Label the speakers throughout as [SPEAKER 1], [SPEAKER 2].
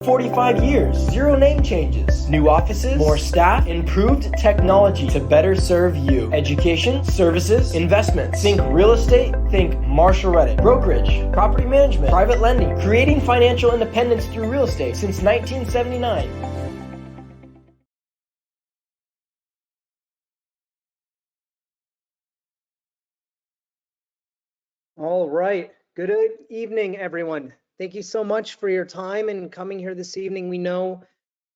[SPEAKER 1] 45 years, 0 name changes, new offices, more staff, improved technology to better serve you. Education, services, investments. Think real estate, think Marshall Reddick. Brokerage, property management, private lending, creating financial independence through real estate since 1979.
[SPEAKER 2] All right. Good evening, everyone. Thank you so much for your time and coming here this evening. We know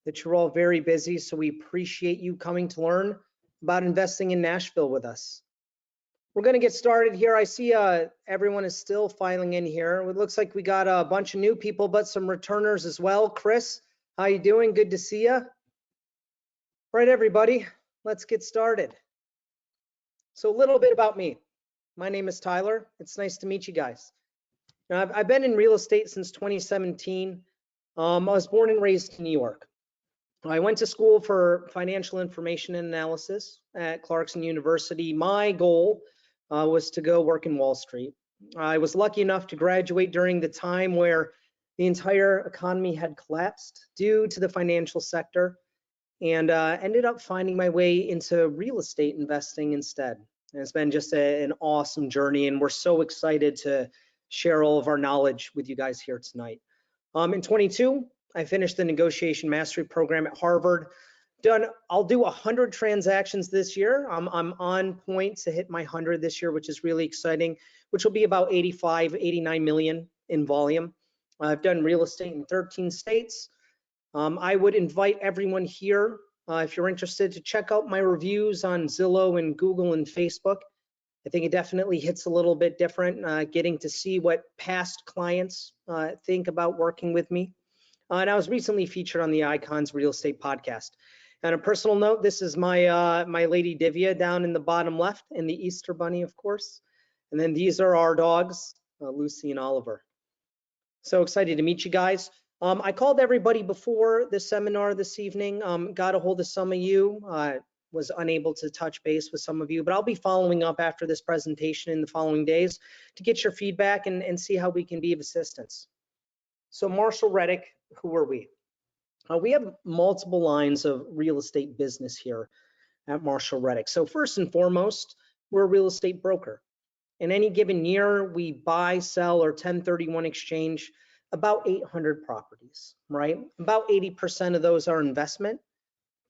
[SPEAKER 2] that you're all very busy, so we appreciate you coming to learn about investing in Nashville with us. We're going to get started here. I see everyone is still filing in here. It looks like we got a bunch of new people, but some returners as well. Chris, how you doing? Good to see you. All right, everybody, let's get started. So a little bit about me. My name is Tyler. It's nice to meet you guys. Now, I've been in real estate since 2017. I was born and raised in New York. I went to school for financial information and analysis at Clarkson University. My goal was to go work in Wall Street. I was lucky enough to graduate during the time where the entire economy had collapsed due to the financial sector, and ended up finding my way into real estate investing instead. And it's been just an awesome journey, and we're so excited to share all of our knowledge with you guys here tonight. In 22, I finished the negotiation mastery program at Harvard. I'll do 100 transactions this year. I'm on point to hit my 100 this year, which is really exciting, which will be about 89 million in volume. I've done real estate in 13 states. I would invite everyone here, if you're interested, to check out my reviews on Zillow and Google and Facebook. I think it definitely hits a little bit different, getting to see what past clients think about working with me. And I was recently featured on the Icons Real Estate podcast. On a personal note, this is my my lady Divya down in the bottom left, and the Easter Bunny, of course. And then these are our dogs, Lucy and Oliver. So excited to meet you guys. I called everybody before the seminar this evening, got a hold of some of you, was unable to touch base with some of you, but I'll be following up after this presentation in the following days to get your feedback and see how we can be of assistance. So Marshall Reddick, who are we? We have multiple lines of real estate business here at Marshall Reddick. So first and foremost, we're a real estate broker. In any given year, we buy, sell, or 1031 exchange about 800 properties, right? About 80% of those are investment,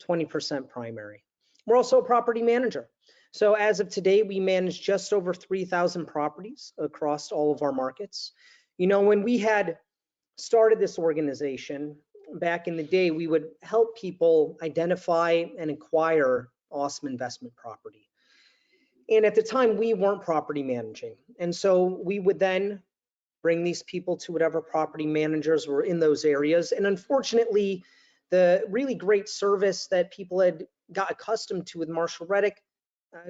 [SPEAKER 2] 20% primary. We're also a property manager. So as of today, we manage just over 3,000 properties across all of our markets. You know, when we had started this organization back in the day, we would help people identify and acquire awesome investment property. And at the time, we weren't property managing. And so we would then bring these people to whatever property managers were in those areas. And unfortunately, the really great service that people had got accustomed to with Marshall Reddick,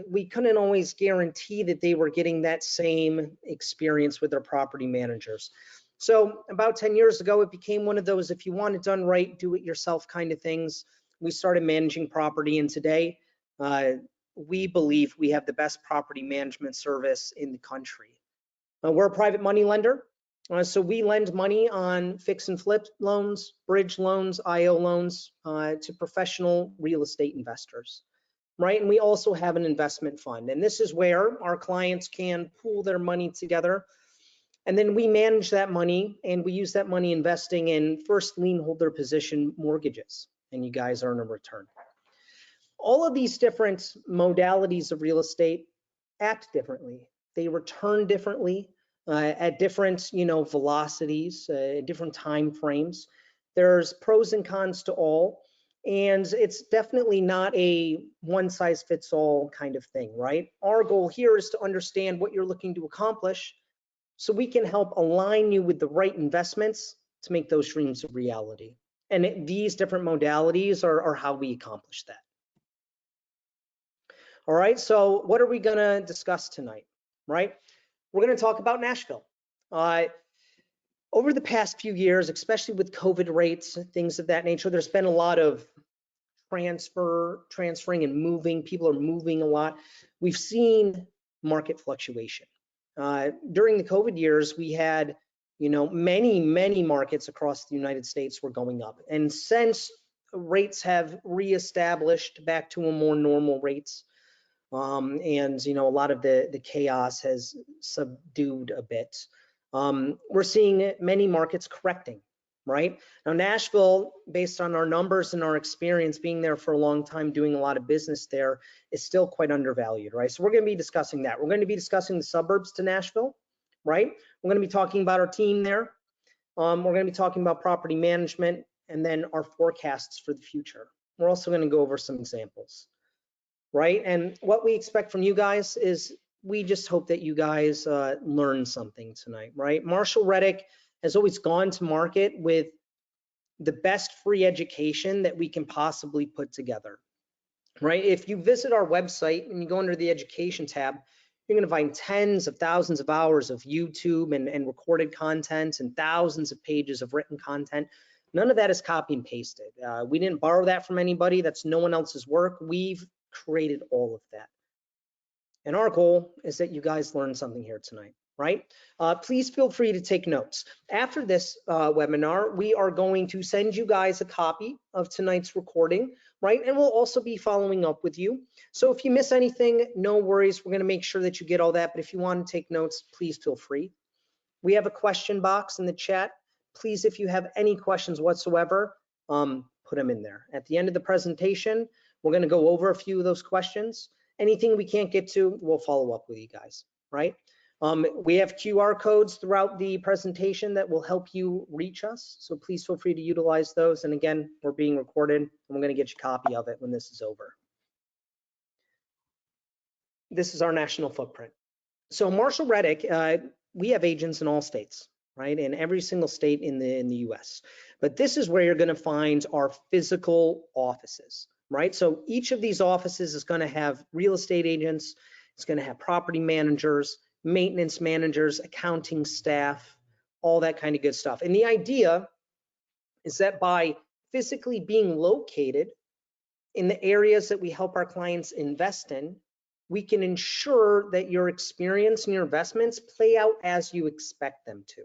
[SPEAKER 2] we couldn't always guarantee that they were getting that same experience with their property managers. So about 10 years ago, it became one of those, if you want it done right, do it yourself kind of things. We started managing property, and today we believe we have the best property management service in the country. We're a private money lender. So we lend money on fix and flip loans, bridge loans, IO loans to professional real estate investors, right? And we also have an investment fund. And this is where our clients can pool their money together. And then we manage that money, and we use that money investing in first lien holder position mortgages, and you guys earn a return. All of these different modalities of real estate act differently. They return differently at different, velocities, different time frames. There's pros and cons to all, and it's definitely not a one size fits all kind of thing, right? Our goal here is to understand what you're looking to accomplish, so we can help align you with the right investments to make those dreams a reality. And these different modalities are how we accomplish that. All right, so what are we gonna discuss tonight, right? We're gonna talk about Nashville. Over the past few years, especially with COVID rates, things of that nature, there's been a lot of transferring and moving. People are moving a lot. We've seen market fluctuation. During the COVID years, we had many markets across the United States were going up. And since rates have reestablished back to a more normal rates, and a lot of the chaos has subdued a bit, we're seeing many markets correcting. Right now, Nashville, based on our numbers and our experience being there for a long time, doing a lot of business there, is still quite undervalued, right? So we're going to be discussing that. We're going to be discussing the suburbs to Nashville, right? We're going to be talking about our team there. We're going to be talking about property management and then our forecasts for the future. We're also going to go over some examples, right? And what we expect from you guys is we just hope that you guys learn something tonight, right? Marshall Reddick has always gone to market with the best free education that we can possibly put together, right? If you visit our website and you go under the education tab, you're going to find tens of thousands of hours of YouTube and recorded content and thousands of pages of written content. None of that is copy and pasted. We didn't borrow that from anybody. That's no one else's work. We've created all of that. And our goal is that you guys learn something here tonight, right? Please feel free to take notes. After this webinar, we are going to send you guys a copy of tonight's recording, right? And we'll also be following up with you. So if you miss anything, no worries. We're going to make sure that you get all that. But if you want to take notes, please feel free. We have a question box in the chat. Please, if you have any questions whatsoever, put them in there. At the end of the presentation, we're going to go over a few of those questions. Anything we can't get to, we'll follow up with you guys, right? We have QR codes throughout the presentation that will help you reach us. So please feel free to utilize those. And again, we're being recorded and we're going to get you a copy of it when this is over. This is our national footprint. So Marshall Reddick, we have agents in all states, right? In every single state in the US. But this is where you're going to find our physical offices, right? So each of these offices is going to have real estate agents. It's going to have property managers, maintenance managers, accounting staff, all that kind of good stuff. And the idea is that by physically being located in the areas that we help our clients invest in, we can ensure that your experience and your investments play out as you expect them to,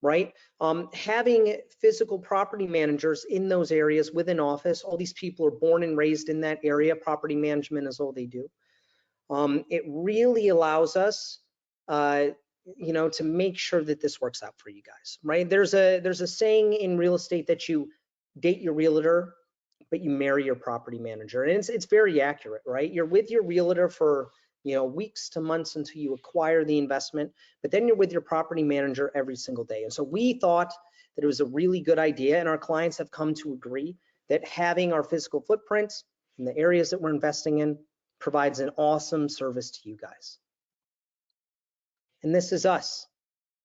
[SPEAKER 2] right? Having physical property managers in those areas with an office, all these people are born and raised in that area, property management is all they do. It really allows us to make sure that this works out for you guys, right? There's a saying in real estate that you date your realtor, but you marry your property manager, and it's very accurate, right? You're with your realtor for weeks to months until you acquire the investment, but then you're with your property manager every single day. And so we thought that it was a really good idea, and our clients have come to agree that having our physical footprints in the areas that we're investing in provides an awesome service to you guys. And this is us.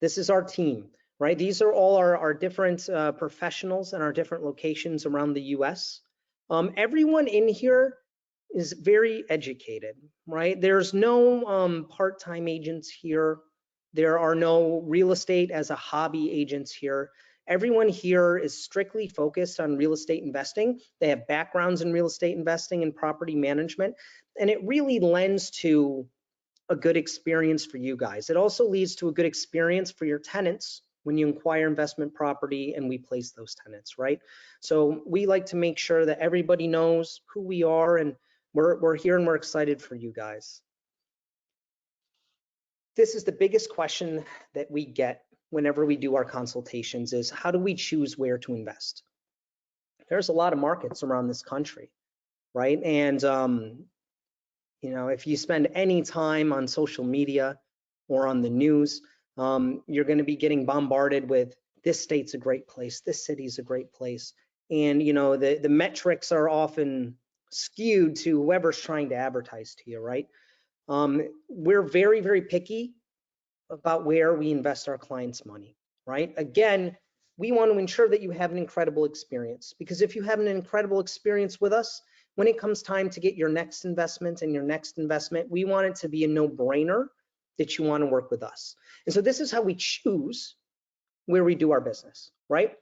[SPEAKER 2] This is our team, right? These are all our different professionals in our different locations around the US. Everyone in here is very educated, right? There's no part-time agents here. There are no real estate as a hobby agents here. Everyone here is strictly focused on real estate investing. They have backgrounds in real estate investing and property management, and it really lends to a good experience for you guys. It also leads to a good experience for your tenants when you acquire investment property and we place those tenants, right? So we like to make sure that everybody knows who we are, and we're here and we're excited for you guys. This is the biggest question that we get whenever we do our consultations is, how do we choose where to invest? There's a lot of markets around this country, right? And if you spend any time on social media or on the news, you're going to be getting bombarded with, this state's a great place, this city's a great place. And the metrics are often skewed to whoever's trying to advertise to you, right? We're very, very picky about where we invest our clients' money, right? Again, we want to ensure that you have an incredible experience, because if you have an incredible experience with us, when it comes time to get your next investment and your next investment, we want it to be a no-brainer that you want to work with us. And so this is how we choose where we do our business, right?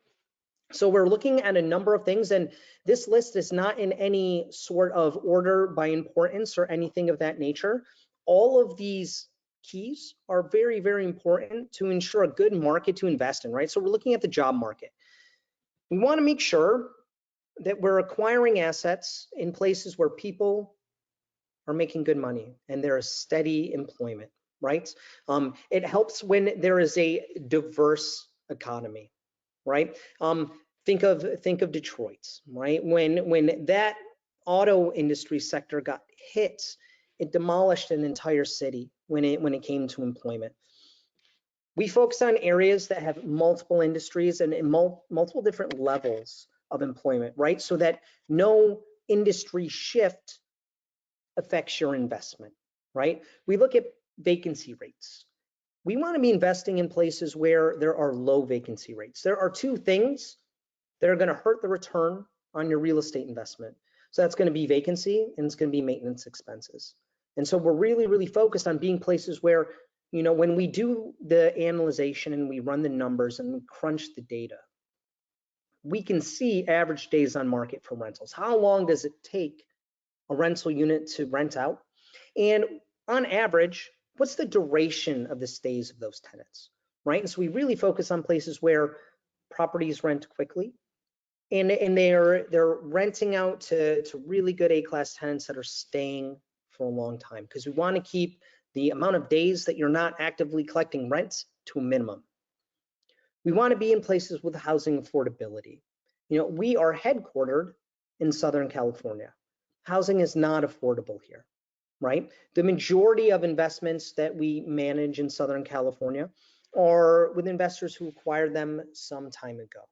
[SPEAKER 2] So we're looking at a number of things, and this list is not in any sort of order by importance or anything of that nature. All of these keys are very, very important to ensure a good market to invest in, right? So we're looking at the job market. We want to make sure that we're acquiring assets in places where people are making good money and there is steady employment, right? It helps when there is a diverse economy, right? Think of Detroit, right? When that auto industry sector got hit, it demolished an entire city when it came to employment. We focus on areas that have multiple industries and multiple different levels of employment, right? So that no industry shift affects your investment, right? We look at vacancy rates. We want to be investing in places where there are low vacancy rates. There are two things that are going to hurt the return on your real estate investment. So that's going to be vacancy and it's going to be maintenance expenses. And so we're really, really focused on being places where, you know, when we do the analyzation and we run the numbers and we crunch the data, we can see average days on market for rentals. How long does it take a rental unit to rent out? And on average, what's the duration of the stays of those tenants, right? And so we really focus on places where properties rent quickly and they're renting out to really good A-class tenants that are staying for a long time, because we want to keep the amount of days that you're not actively collecting rent to a minimum. We want to be in places with housing affordability. You know, we are headquartered in Southern California. Housing is not affordable here, right? The majority of investments that we manage in Southern California are with investors who acquired them some time ago,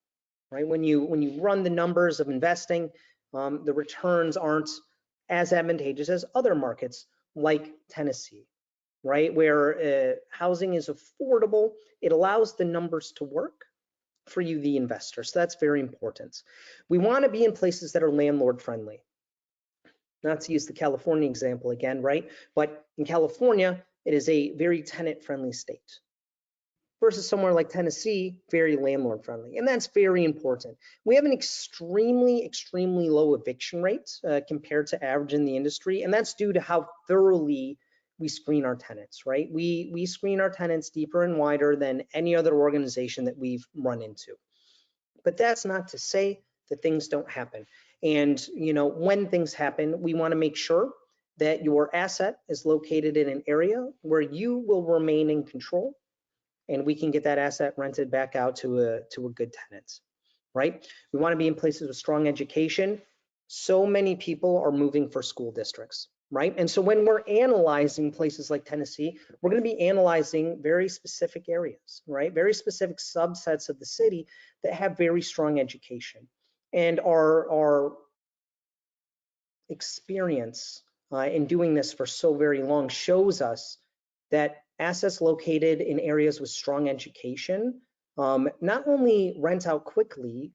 [SPEAKER 2] right? When you run the numbers of investing, the returns aren't as advantageous as other markets like Tennessee, right? Where housing is affordable, it allows the numbers to work for you, the investor. So that's very important. We want to be in places that are landlord friendly. Not to use the California example again, right? But in California, it is a very tenant friendly state versus somewhere like Tennessee, very landlord friendly. And that's very important. We have an extremely, extremely low eviction rate compared to average in the industry. And that's due to how thoroughly we screen our tenants, right? We screen our tenants deeper and wider than any other organization that we've run into. But that's not to say that things don't happen. And, you know, when things happen, we want to make sure that your asset is located in an area where you will remain in control and we can get that asset rented back out to a good tenant, right? We want to be in places with strong education. So many people are moving for school districts, right? And so when we're analyzing places like Tennessee, we're going to be analyzing very specific areas, right? Very specific subsets of the city that have very strong education. And our experience in doing this for so very long shows us that assets located in areas with strong education not only rent out quickly,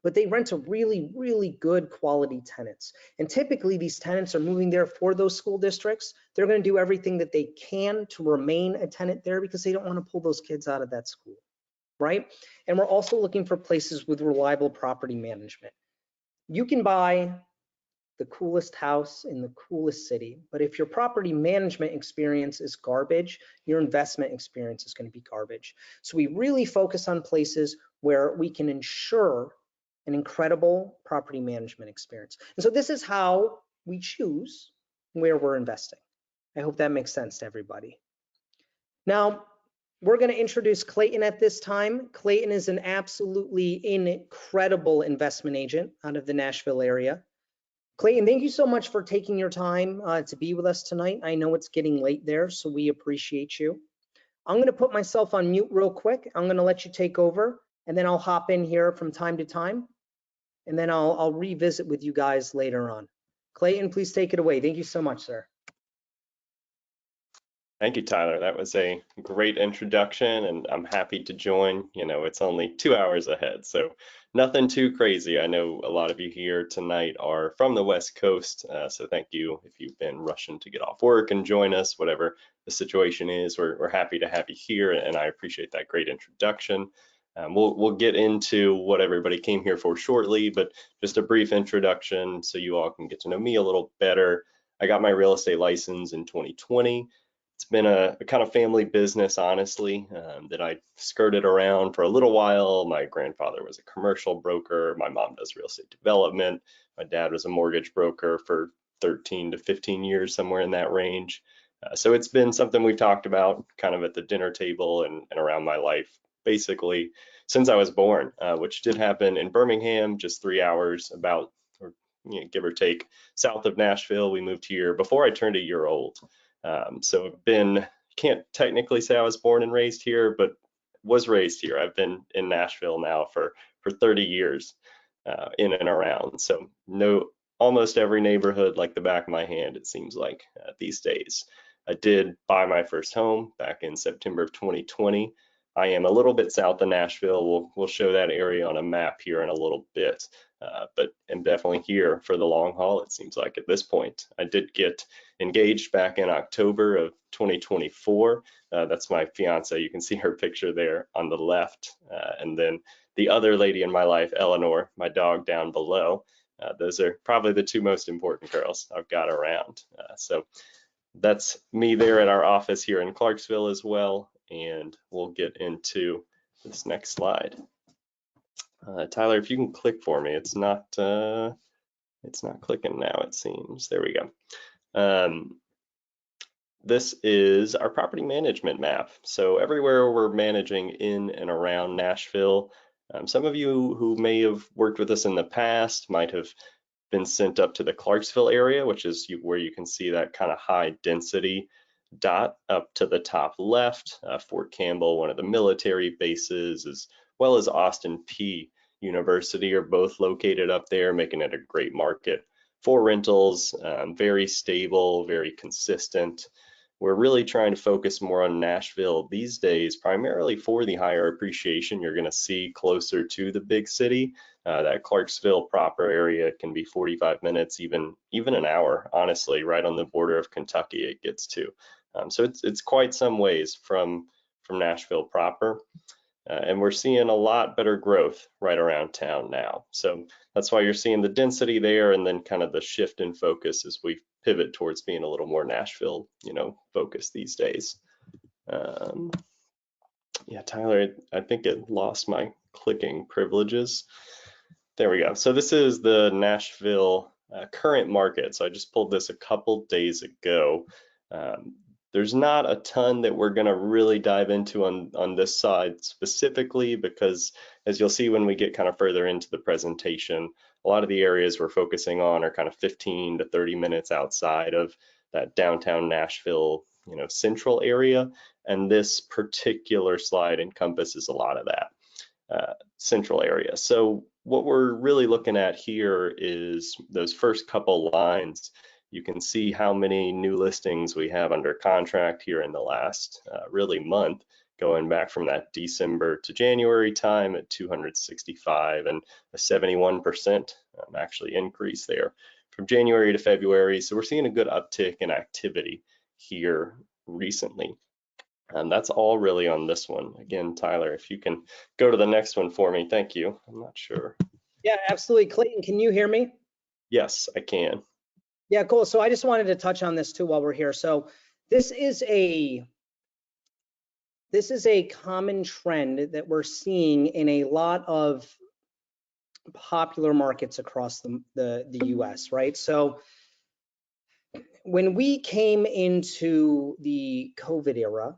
[SPEAKER 2] but they rent to really, really good quality tenants. And typically these tenants are moving there for those school districts. They're going to do everything that they can to remain a tenant there because they don't want to pull those kids out of that school, right? And we're also looking for places with reliable property management. You can buy the coolest house in the coolest city, but if your property management experience is garbage, your investment experience is going to be garbage. So we really focus on places where we can ensure an incredible property management experience. And so this is how we choose where we're investing. I hope that makes sense to everybody. Now, we're going to introduce Clayton at this time. Clayton is an absolutely incredible investment agent out of the Nashville area. Clayton, thank you so much for taking your time to be with us tonight. I know it's getting late there, so we appreciate you. I'm going to put myself on mute real quick. I'm going to let you take over, and then I'll hop in here from time to time, and then I'll revisit with you guys later on. Clayton, please take it away. Thank you so much, sir.
[SPEAKER 3] Thank you, Tyler. That was a great introduction, and I'm happy to join. You know, it's only 2 hours ahead, so nothing too crazy. I know a lot of you here tonight are from the West Coast, so thank you if you've been rushing to get off work and join us, whatever the situation is. We're happy to have you here, and I appreciate that great introduction. We'll get into what everybody came here for shortly, but just a brief introduction so you all can get to know me a little better. I got my real estate license in 2020. It's been a kind of family business, honestly, that I skirted around for a little while. My grandfather was a commercial broker. My mom does real estate development. My dad was a mortgage broker for 13 to 15 years, somewhere in that range. So it's been something we've talked about kind of at the dinner table and around my life, basically since I was born, which did happen in Birmingham, just 3 hours about, or give or take, south of Nashville. We moved here before I turned a year old. So I've been, can't technically say I was born and raised here, but was raised here. I've been in Nashville now for 30 years, in and around. So know almost every neighborhood like the back of my hand, it seems like, these days. I did buy my first home back in September of 2020. I am a little bit south of Nashville. We'll show that area on a map here in a little bit, but I'm definitely here for the long haul, it seems like, at this point. I did get engaged back in October of 2024. That's my fiance. You can see her picture there on the left. And then the other lady in my life, Eleanor, my dog, down below. Those are probably the two most important girls I've got around. So that's me there at our office here in Clarksville as well. And we'll get into this next slide. Tyler, if you can click for me, it's not clicking now, it seems. There we go. This is our property management map. So everywhere we're managing in and around Nashville, some of you who may have worked with us in the past might have been sent up to the Clarksville area, which is where you can see that kind of high density dot up to the top left. Fort Campbell, one of the military bases, as well as Austin Peay University, are both located up there, making it a great market for rentals. Very stable, very consistent. We're really trying to focus more on Nashville these days, primarily for the higher appreciation you're going to see closer to the big city. That Clarksville proper area can be 45 minutes, even an hour, honestly, right on the border of Kentucky it gets to. So it's quite some ways from Nashville proper. And we're seeing a lot better growth right around town now. So that's why you're seeing the density there, and then kind of the shift in focus as we pivot towards being a little more Nashville, focused these days. Yeah, Tyler, I think it lost my clicking privileges. There we go. So this is the Nashville current market. So I just pulled this a couple days ago. There's not a ton that we're going to really dive into on this side specifically, because as you'll see when we get kind of further into the presentation, a lot of the areas we're focusing on are kind of 15 to 30 minutes outside of that downtown Nashville, central area. And this particular slide encompasses a lot of that central area. So what we're really looking at here is those first couple lines. You can see how many new listings we have under contract here in the last really month, going back from that December to January time at 265, and a 71% actually increase there from January to February. So we're seeing a good uptick in activity here recently. And that's all really on this one. Again, Tyler, if you can go to the next one for me, thank you. I'm not sure.
[SPEAKER 2] Yeah, absolutely. Clayton, can you hear me?
[SPEAKER 3] Yes, I can.
[SPEAKER 2] Yeah, cool. So I just wanted to touch on this too while we're here. So this is a common trend that we're seeing in a lot of popular markets across the US, right? So when we came into the COVID era,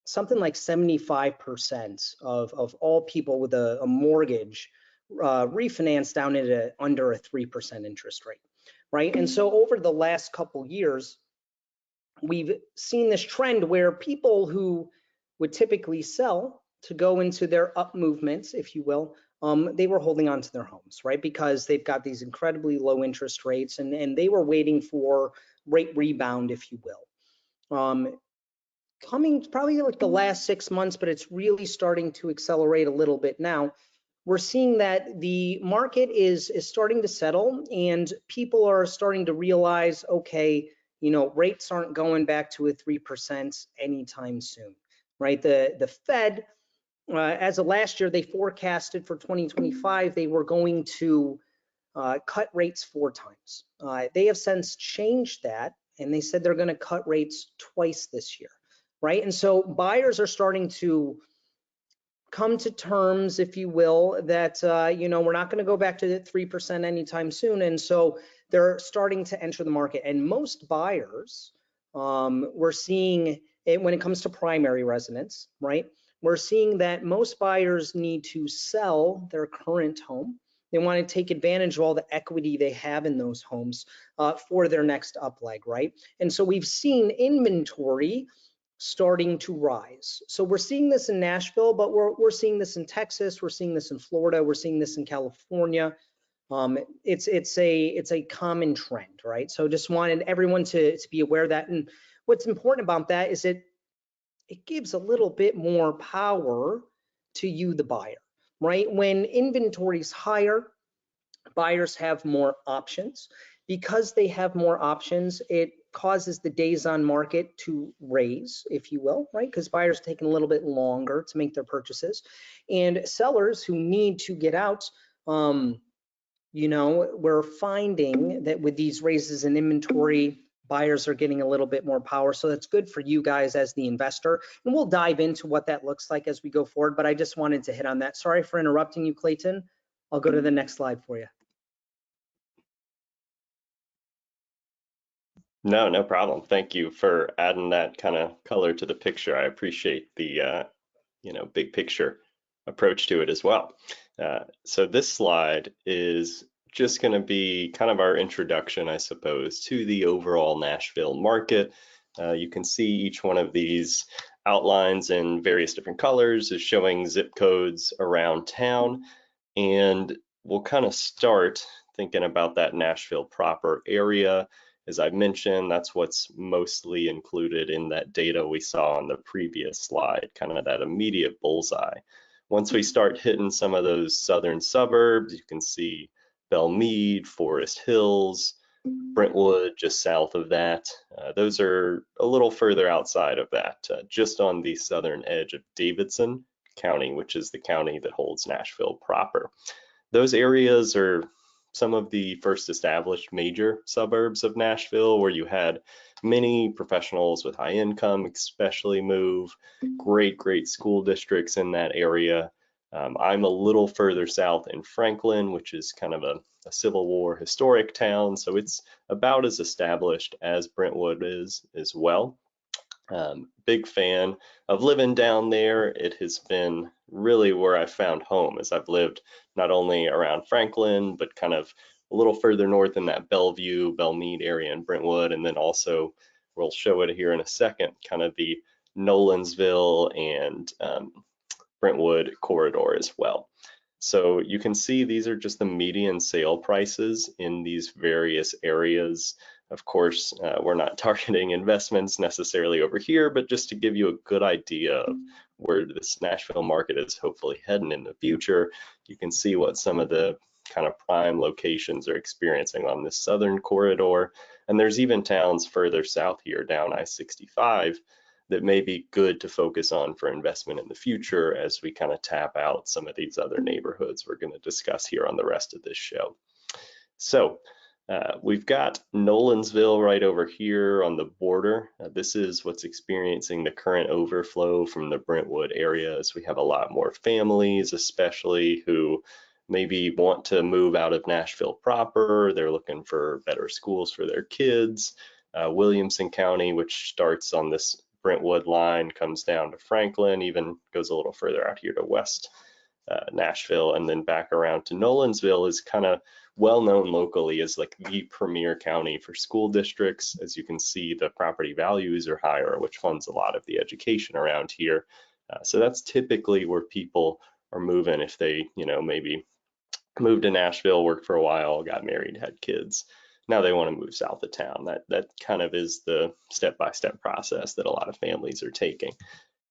[SPEAKER 2] something like 75% of all people with a mortgage refinanced down into under a 3% interest rate, right? And so over the last couple years, we've seen this trend where people who would typically sell to go into their up movements, if you will, they were holding on to their homes, right? Because they've got these incredibly low interest rates, and they were waiting for rate rebound, if you will. Coming probably like the last 6 months, but it's really starting to accelerate a little bit now. We're seeing that the market is starting to settle, and people are starting to realize, okay, rates aren't going back to a 3% anytime soon, right? The Fed, as of last year, they forecasted for 2025, they were going to cut rates 4 times. They have since changed that, and they said they're going to cut rates twice this year. right? And so buyers are starting to come to terms, if you will, that we're not going to go back to the 3% anytime soon. And so they're starting to enter the market. And most buyers, we're seeing it when it comes to primary residence, right? We're seeing that most buyers need to sell their current home. They want to take advantage of all the equity they have in those homes for their next up leg, right? And so we've seen inventory starting to rise. So we're seeing this in Nashville, but we're seeing this in Texas, we're seeing this in Florida, we're seeing this in California. It's a common trend, right? So just wanted everyone to be aware of that. And what's important about that is it gives a little bit more power to you, the buyer, right? When inventory is higher, buyers have more options. Because they have more options, it causes the days on market to raise, if you will, right? Because buyers are taking a little bit longer to make their purchases. And sellers who need to get out, we're finding that with these raises in inventory, buyers are getting a little bit more power. So that's good for you guys as the investor. And we'll dive into what that looks like as we go forward, but I just wanted to hit on that. Sorry for interrupting you, Clayton. I'll go to the next slide for you.
[SPEAKER 3] No, no problem. Thank you for adding that kind of color to the picture. I appreciate the big picture approach to it as well. So this slide is just going to be kind of our introduction, I suppose, to the overall Nashville market. You can see each one of these outlines in various different colors is showing zip codes around town. And we'll kind of start thinking about that Nashville proper area. As I mentioned, that's what's mostly included in that data we saw on the previous slide, kind of that immediate bullseye. Once we start hitting some of those southern suburbs, you can see Belmead, Forest Hills, Brentwood, just south of that. Those are a little further outside of that, just on the southern edge of Davidson County, which is the county that holds Nashville proper. Those areas are some of the first established major suburbs of Nashville, where you had many professionals with high income especially move, great school districts in that area. I'm a little further south in Franklin, which is kind of a Civil War historic town, so it's about as established as Brentwood is as well. Big fan of living down there. It has been really where I found home, as I've lived not only around Franklin, but kind of a little further north in that Bellevue, Belmead area in Brentwood, and then also, we'll show it here in a second, kind of the Nolensville and Brentwood corridor as well. So you can see these are just the median sale prices in these various areas. Of course, we're not targeting investments necessarily over here, but just to give you a good idea of where this Nashville market is hopefully heading in the future, you can see what some of the kind of prime locations are experiencing on this southern corridor. And there's even towns further south here down I-65 that may be good to focus on for investment in the future as we kind of tap out some of these other neighborhoods we're going to discuss here on the rest of this show. So we've got Nolensville right over here on the border. This is what's experiencing the current overflow from the Brentwood area, as we have a lot more families, especially who maybe want to move out of Nashville proper. They're looking for better schools for their kids. Williamson County, which starts on this Brentwood line, comes down to Franklin, even goes a little further out here to West Nashville, and then back around to Nolensville is kind of well known locally as like the premier county for school districts. As you can see, the property values are higher, which funds a lot of the education around here. So that's typically where people are moving if they, maybe moved to Nashville, worked for a while, got married, had kids. Now they want to move south of town. That kind of is the step-by-step process that a lot of families are taking.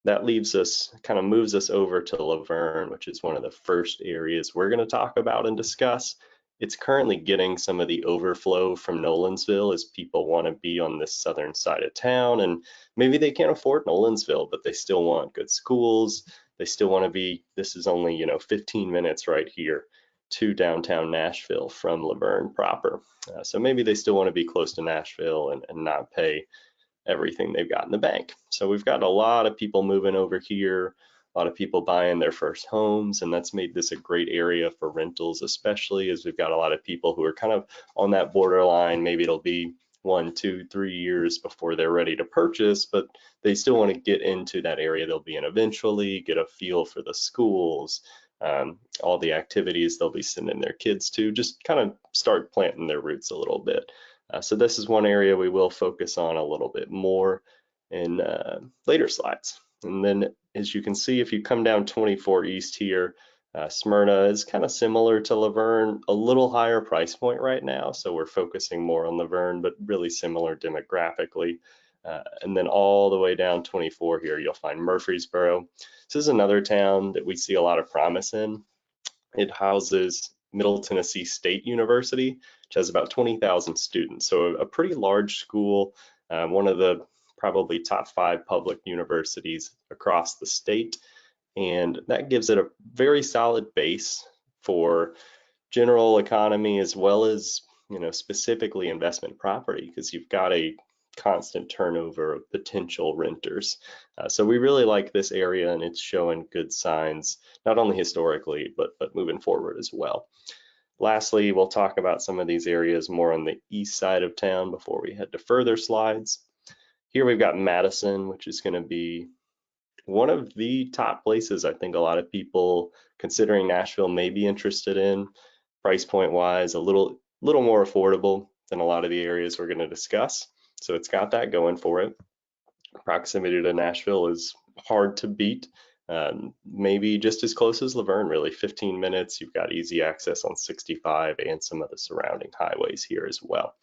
[SPEAKER 3] That leaves us, kind of moves us over to Laverne, which is one of the first areas we're going to talk about and discuss. It's currently getting some of the overflow from Nolensville as people want to be on this southern side of town, and maybe they can't afford Nolensville, but they still want good schools. They still want to be, this is only, 15 minutes right here to downtown Nashville from Laverne proper. So maybe they still want to be close to Nashville and not pay everything they've got in the bank. So we've got a lot of people moving over here, a lot of people buying their first homes, and that's made this a great area for rentals, especially as we've got a lot of people who are kind of on that borderline. Maybe it'll be 1, 2, 3 years before they're ready to purchase, but they still want to get into that area they'll be in eventually, get a feel for the schools, all the activities they'll be sending their kids to, just kind of start planting their roots a little bit. So this is one area we will focus on a little bit more in later slides. And then as you can see, if you come down 24 East here, Smyrna is kind of similar to Laverne, a little higher price point right now. So we're focusing more on Laverne, but really similar demographically. And then all the way down 24 here, you'll find Murfreesboro. This is another town that we see a lot of promise in. It houses Middle Tennessee State University, which has about 20,000 students. So a pretty large school, one of the probably top 5 public universities across the state. And that gives it a very solid base for general economy as well as, specifically investment property, because you've got a constant turnover of potential renters. So we really like this area, and it's showing good signs, not only historically, but moving forward as well. Lastly, we'll talk about some of these areas more on the east side of town before we head to further slides. Here we've got Madison, which is going to be one of the top places I think a lot of people considering Nashville may be interested in. Price point wise, a little more affordable than a lot of the areas we're going to discuss. So it's got that going for it. Proximity to Nashville is hard to beat. Maybe just as close as Laverne, really. 15 minutes, you've got easy access on 65 and some of the surrounding highways here as well.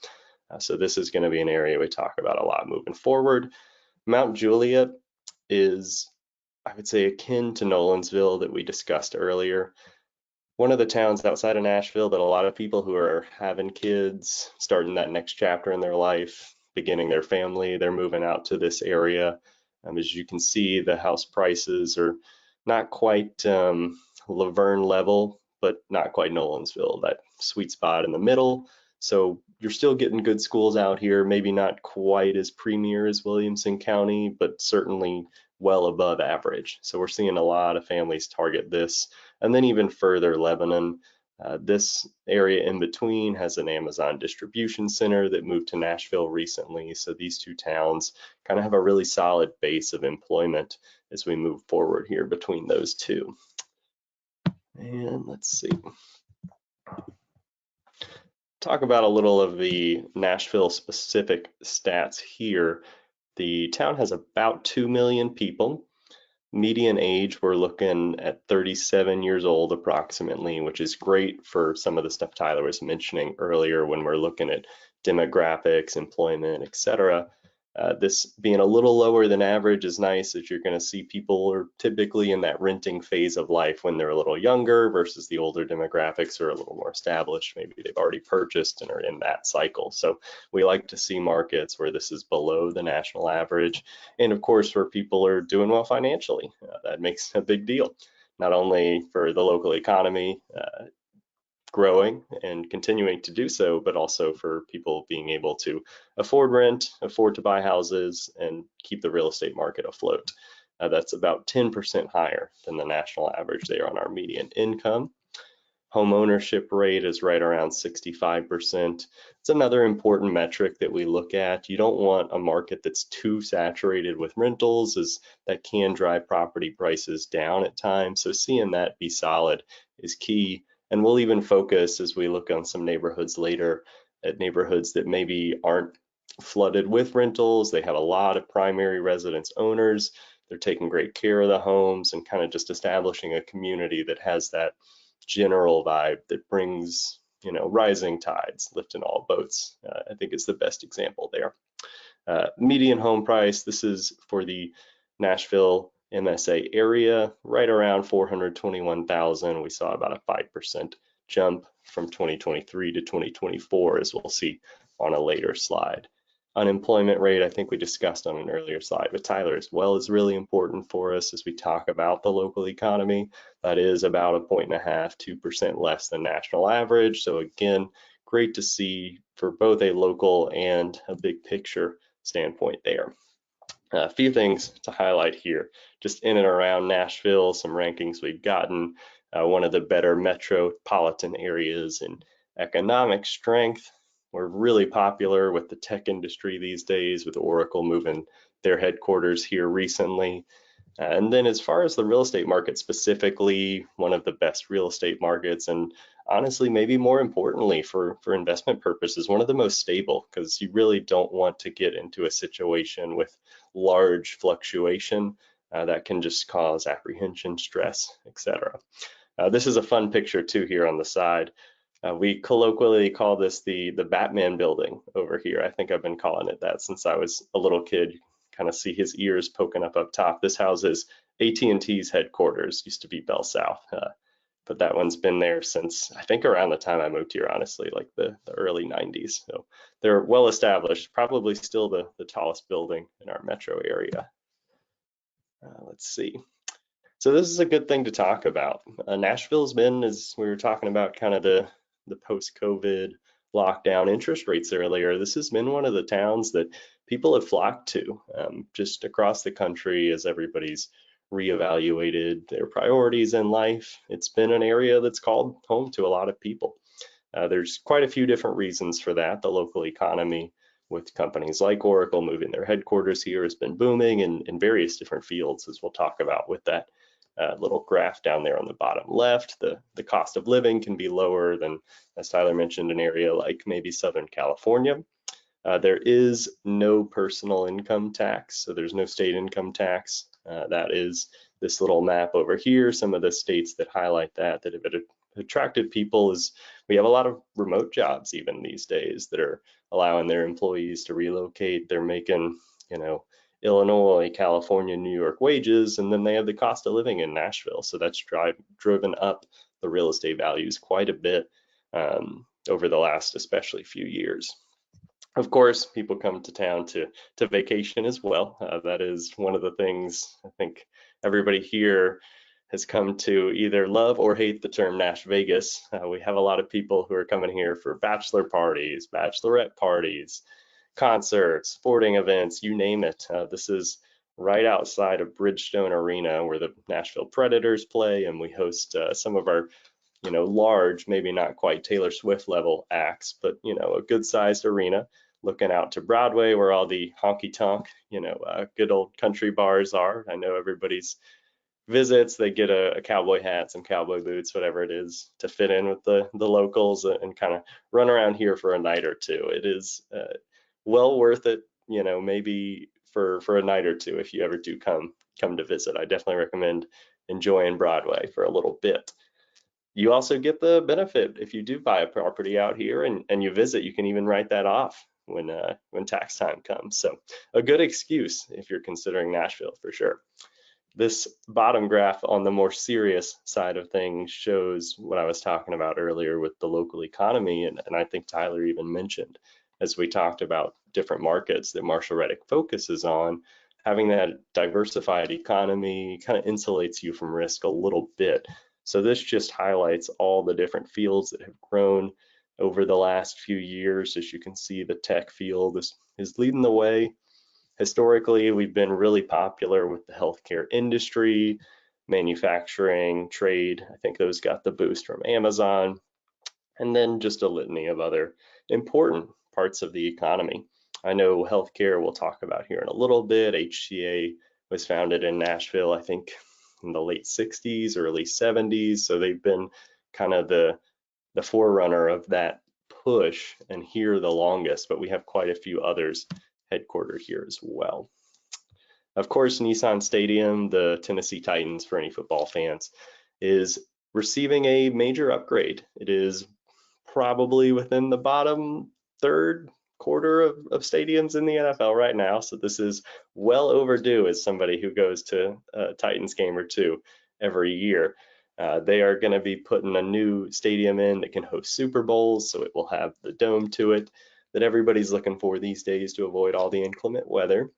[SPEAKER 3] So this is going to be an area we talk about a lot moving forward. Mount Juliet is, I would say, akin to Nolensville that we discussed earlier. One of the towns outside of Nashville that a lot of people who are having kids, starting that next chapter in their life, beginning their family, they're moving out to this area. As you can see, the house prices are not quite Laverne level, but not quite Nolensville, that sweet spot in the middle. So you're still getting good schools out here, maybe not quite as premier as Williamson County, but certainly well above average. So we're seeing a lot of families target this. And then even further, Lebanon. This area in between has an Amazon distribution center that moved to Nashville recently. So these two towns kind of have a really solid base of employment as we move forward here between those two. And let's see. Talk about a little of the Nashville specific stats here. The town has about 2 million people. Median age, we're looking at 37 years old approximately, which is great for some of the stuff Tyler was mentioning earlier when we're looking at demographics, employment, etc. This being a little lower than average is nice, as you're going to see people are typically in that renting phase of life when they're a little younger versus the older demographics are a little more established. Maybe they've already purchased and are in that cycle. So we like to see markets where this is below the national average. And of course, where people are doing well financially. That makes a big deal, not only for the local economy, growing and continuing to do so, but also for people being able to afford rent, afford to buy houses, and keep the real estate market afloat. That's about 10% higher than the national average there on our median income. Home ownership rate is right around 65%. It's another important metric that we look at. You don't want a market that's too saturated with rentals, as that can drive property prices down at times. So seeing that be solid is key. And we'll even focus, as we look on some neighborhoods later, at neighborhoods that maybe aren't flooded with rentals. They have a lot of primary residence owners. They're taking great care of the homes and kind of just establishing a community that has that general vibe that brings, rising tides, lifting all boats. I think it's the best example there. Median home price, this is for the Nashville MSA area, right around 421,000. We saw about a 5% jump from 2023 to 2024, as we'll see on a later slide. Unemployment rate, I think we discussed on an earlier slide with Tyler as well, is really important for us as we talk about the local economy. That is about 1.5 to 2% less than national average. So again, great to see for both a local and a big picture standpoint there. A few things to highlight here, just in and around Nashville, some rankings we've gotten. One of the better metropolitan areas in economic strength. We're really popular with the tech industry these days, with Oracle moving their headquarters here recently. And then as far as the real estate market specifically, one of the best real estate markets, and honestly, maybe more importantly for investment purposes, one of the most stable, because you really don't want to get into a situation with large fluctuation that can just cause apprehension, stress, etc. This is a fun picture too here on the side. We colloquially call this the Batman building over here. I think I've been calling it that since I was a little kid. Kind of see his ears poking up top. This houses AT&T's headquarters, used to be Bell South, but that one's been there since I think around the time I moved here, honestly, like the early 90s. So they're well established, probably still the tallest building in our metro area. Let's see. So this is a good thing to talk about. Nashville's been, as we were talking about, kind of the post-COVID lockdown interest rates earlier, this has been one of the towns that people have flocked to just across the country as everybody's reevaluated their priorities in life. It's been an area that's called home to a lot of people. There's quite a few different reasons for that. The local economy with companies like Oracle moving their headquarters here has been booming in various different fields, as we'll talk about with that little graph down there on the bottom left. The cost of living can be lower than, as Tyler mentioned, an area like maybe Southern California. There is no personal income tax, so there's no state income tax. That is this little map over here. Some of the states that highlight that have attracted people is we have a lot of remote jobs even these days that are allowing their employees to relocate. They're making, Illinois, California, New York wages, and then they have the cost of living in Nashville. So that's driven up the real estate values quite a bit over the last especially few years. Of course, people come to town to vacation as well. That is one of the things I think everybody here has come to either love or hate the term Nash Vegas. We have a lot of people who are coming here for bachelor parties, bachelorette parties, concerts, sporting events, you name it. This is right outside of Bridgestone Arena where the Nashville Predators play, and we host some of our large, maybe not quite Taylor Swift level acts, but a good sized arena looking out to Broadway where all the honky tonk, good old country bars are. I know everybody's visits, they get a cowboy hat, some cowboy boots, whatever it is, to fit in with the locals and kind of run around here for a night or two. It is well worth it, maybe for a night or two if you ever do come to visit. I definitely recommend enjoying Broadway for a little bit. You also get the benefit if you do buy a property out here and you visit, you can even write that off when tax time comes. So a good excuse if you're considering Nashville for sure. This bottom graph on the more serious side of things shows what I was talking about earlier with the local economy, and I think Tyler even mentioned as we talked about different markets that Marshall Reddick focuses on. Having that diversified economy kind of insulates you from risk a little bit. So this just highlights all the different fields that have grown over the last few years. As you can see, the tech field is leading the way. Historically, we've been really popular with the healthcare industry, manufacturing, trade. I think those got the boost from Amazon, and then just a litany of other important parts of the economy. I know healthcare we'll talk about here in a little bit. HCA was founded in Nashville, I think in the late 60s, early 70s. So they've been kind of the forerunner of that push and here the longest, but we have quite a few others headquartered here as well. Of course, Nissan Stadium, the Tennessee Titans, for any football fans, is receiving a major upgrade. It is probably within the bottom third quarter of stadiums in the NFL right now. So this is well overdue as somebody who goes to a Titans game or two every year. They are going to be putting a new stadium in that can host Super Bowls, so it will have the dome to it that everybody's looking for these days to avoid all the inclement weather.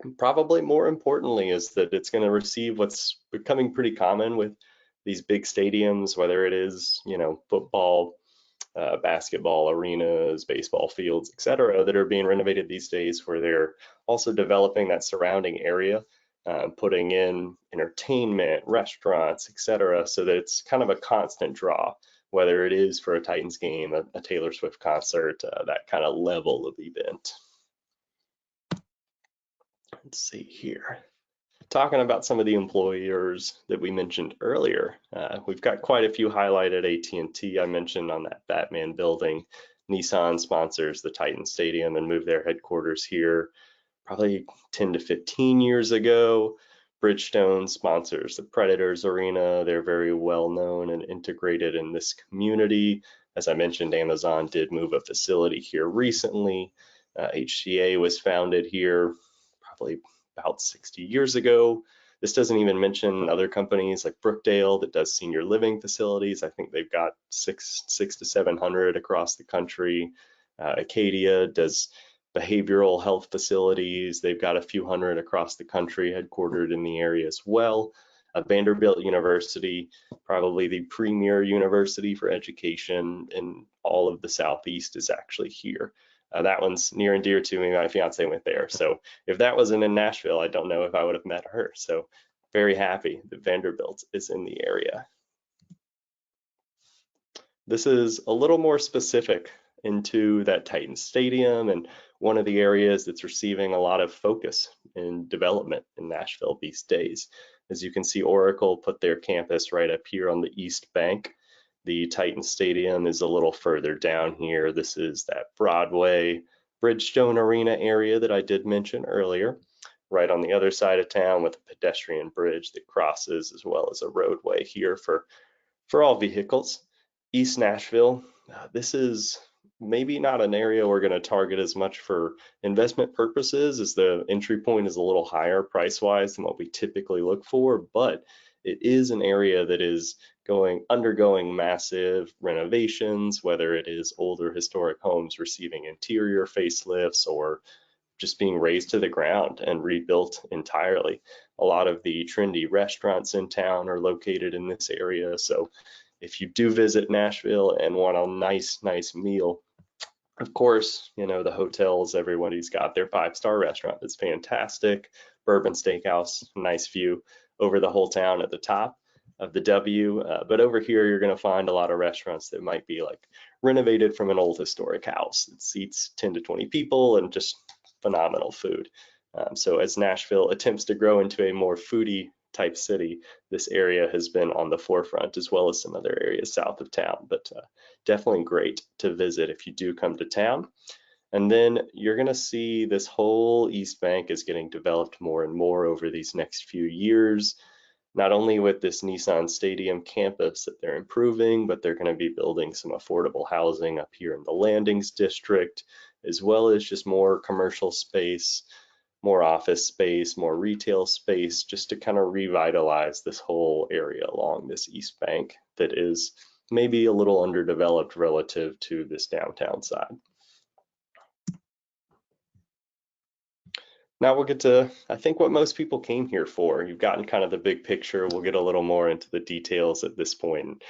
[SPEAKER 3] And probably more importantly is that it's going to receive what's becoming pretty common with these big stadiums, whether it is, football, basketball arenas, baseball fields, etc., that are being renovated these days, where they're also developing that surrounding area, putting in entertainment, restaurants, etc., so that it's kind of a constant draw, whether it is for a Titans game, a Taylor Swift concert, that kind of level of event. Let's see here. Talking about some of the employers that we mentioned earlier, we've got quite a few highlighted. AT&T, I mentioned on that Batman building. Nissan sponsors the Titan Stadium and moved their headquarters here probably 10 to 15 years ago. Bridgestone sponsors the Predators Arena. They're very well known and integrated in this community. As I mentioned, Amazon did move a facility here recently. HCA was founded here probably about 60 years ago. This doesn't even mention other companies like Brookdale that does senior living facilities. I think they've got six to 700 across the country. Acadia does behavioral health facilities. They've got a few hundred across the country, headquartered in the area as well. Vanderbilt University, probably the premier university for education in all of the Southeast, is actually here. That one's near and dear to me. My fiance went there. So if that wasn't in Nashville, I don't know if I would have met her. So very happy that Vanderbilt is in the area. This is a little more specific into that Titan Stadium and one of the areas that's receiving a lot of focus in development in Nashville these days. As you can see, Oracle put their campus right up here on the East Bank. The Titan Stadium is a little further down here. This is that Broadway, Bridgestone Arena area that I did mention earlier, right on the other side of town with a pedestrian bridge that crosses, as well as a roadway here for all vehicles. East Nashville, this is maybe not an area we're going to target as much for investment purposes, as the entry point is a little higher price-wise than what we typically look for, but it is an area that is undergoing massive renovations, whether it is older historic homes receiving interior facelifts or just being razed to the ground and rebuilt entirely. A lot of the trendy restaurants in town are located in this area. So if you do visit Nashville and want a nice meal, of course, you know, the hotels, everybody's got their 5-star restaurant that's fantastic. Bourbon Steakhouse, nice view over the whole town at the top of the W. But over here, you're going to find a lot of restaurants that might be like renovated from an old historic house. It seats 10 to 20 people and just phenomenal food. So as Nashville attempts to grow into a more foodie type city, this area has been on the forefront, as well as some other areas south of town, but definitely great to visit if you do come to town. And then you're going to see this whole East Bank is getting developed more and more over these next few years, not only with this Nissan Stadium campus that they're improving, but they're going to be building some affordable housing up here in the Landings district, as well as just more commercial space, more office space, more retail space, just to kind of revitalize this whole area along this East Bank that is maybe a little underdeveloped relative to this downtown side. Now we'll get to, I think, what most people came here for. You've gotten kind of the big picture. We'll get a little more into the details at this point and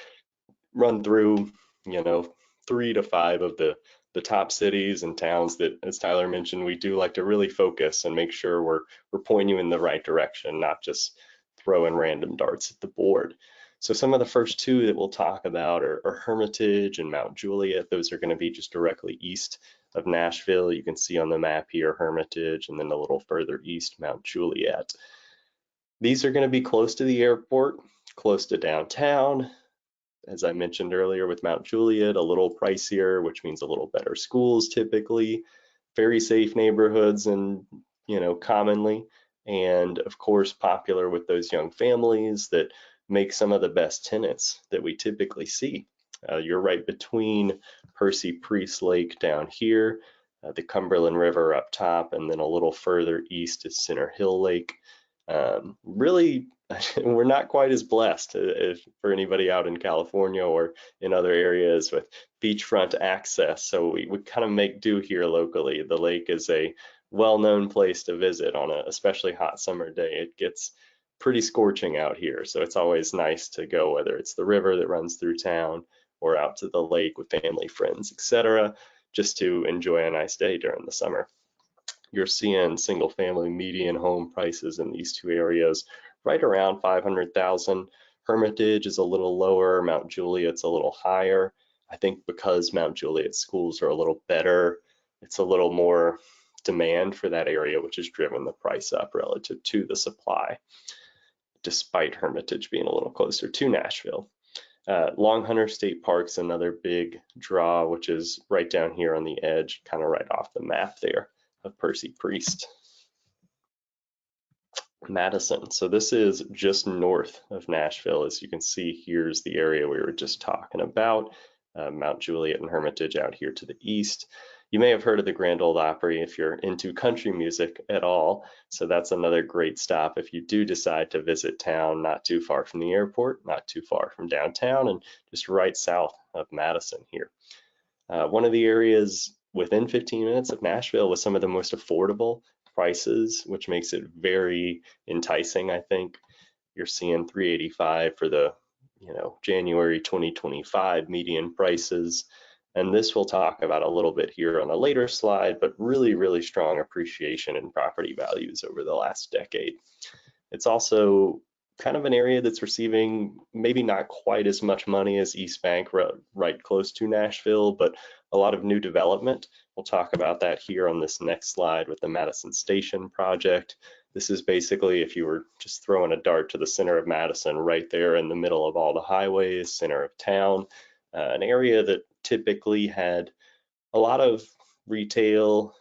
[SPEAKER 3] run through, you know, 3 to 5 of the top cities and towns that, as Tyler mentioned, we do like to really focus and make sure we're pointing you in the right direction, not just throwing random darts at the board. So some of the first 2 that we'll talk about are Hermitage and Mount Juliet. Those are going to be just directly east of Nashville. You can see on the map here Hermitage, and then a little further east Mount Juliet. These are going to be close to the airport, close to downtown. As I mentioned earlier with Mount Juliet, a little pricier, which means a little better schools typically, very safe neighborhoods and, you know, commonly, and of course popular with those young families that make some of the best tenants that we typically see. You're right between Percy Priest Lake down here, the Cumberland River up top, and then a little further east is Center Hill Lake. Really, we're not quite as blessed for anybody out in California or in other areas with beachfront access. So we kind of make do here locally. The lake is a well-known place to visit on a especially hot summer day. It gets pretty scorching out here, so it's always nice to go, whether it's the river that runs through town or out to the lake with family, friends, etc., just to enjoy a nice day during the summer. You're seeing single family median home prices in these two areas right around 500,000. Hermitage is a little lower, Mount Juliet's a little higher. I think because Mount Juliet schools are a little better, it's a little more demand for that area, which has driven the price up relative to the supply, despite Hermitage being a little closer to Nashville. Long Hunter State Park's another big draw, which is right down here on the edge, kind of right off the map there of Percy Priest. Madison. So this is just north of Nashville. As you can see, here's the area we were just talking about. Mount Juliet and Hermitage out here to the east. You may have heard of the Grand Ole Opry if you're into country music at all. So that's another great stop if you do decide to visit town, not too far from the airport, not too far from downtown, and just right south of Madison here. One of the areas within 15 minutes of Nashville with some of the most affordable prices, which makes it very enticing. I think you're seeing $385 for the January 2025 median prices. And this we'll talk about a little bit here on a later slide, but really, really strong appreciation in property values over the last decade. It's also kind of an area that's receiving maybe not quite as much money as East Bank, right close to Nashville, but a lot of new development. We'll talk about that here on this next slide with the Madison Station project. This is basically if you were just throwing a dart to the center of Madison, right there in the middle of all the highways, center of town, an area that typically had a lot of retail,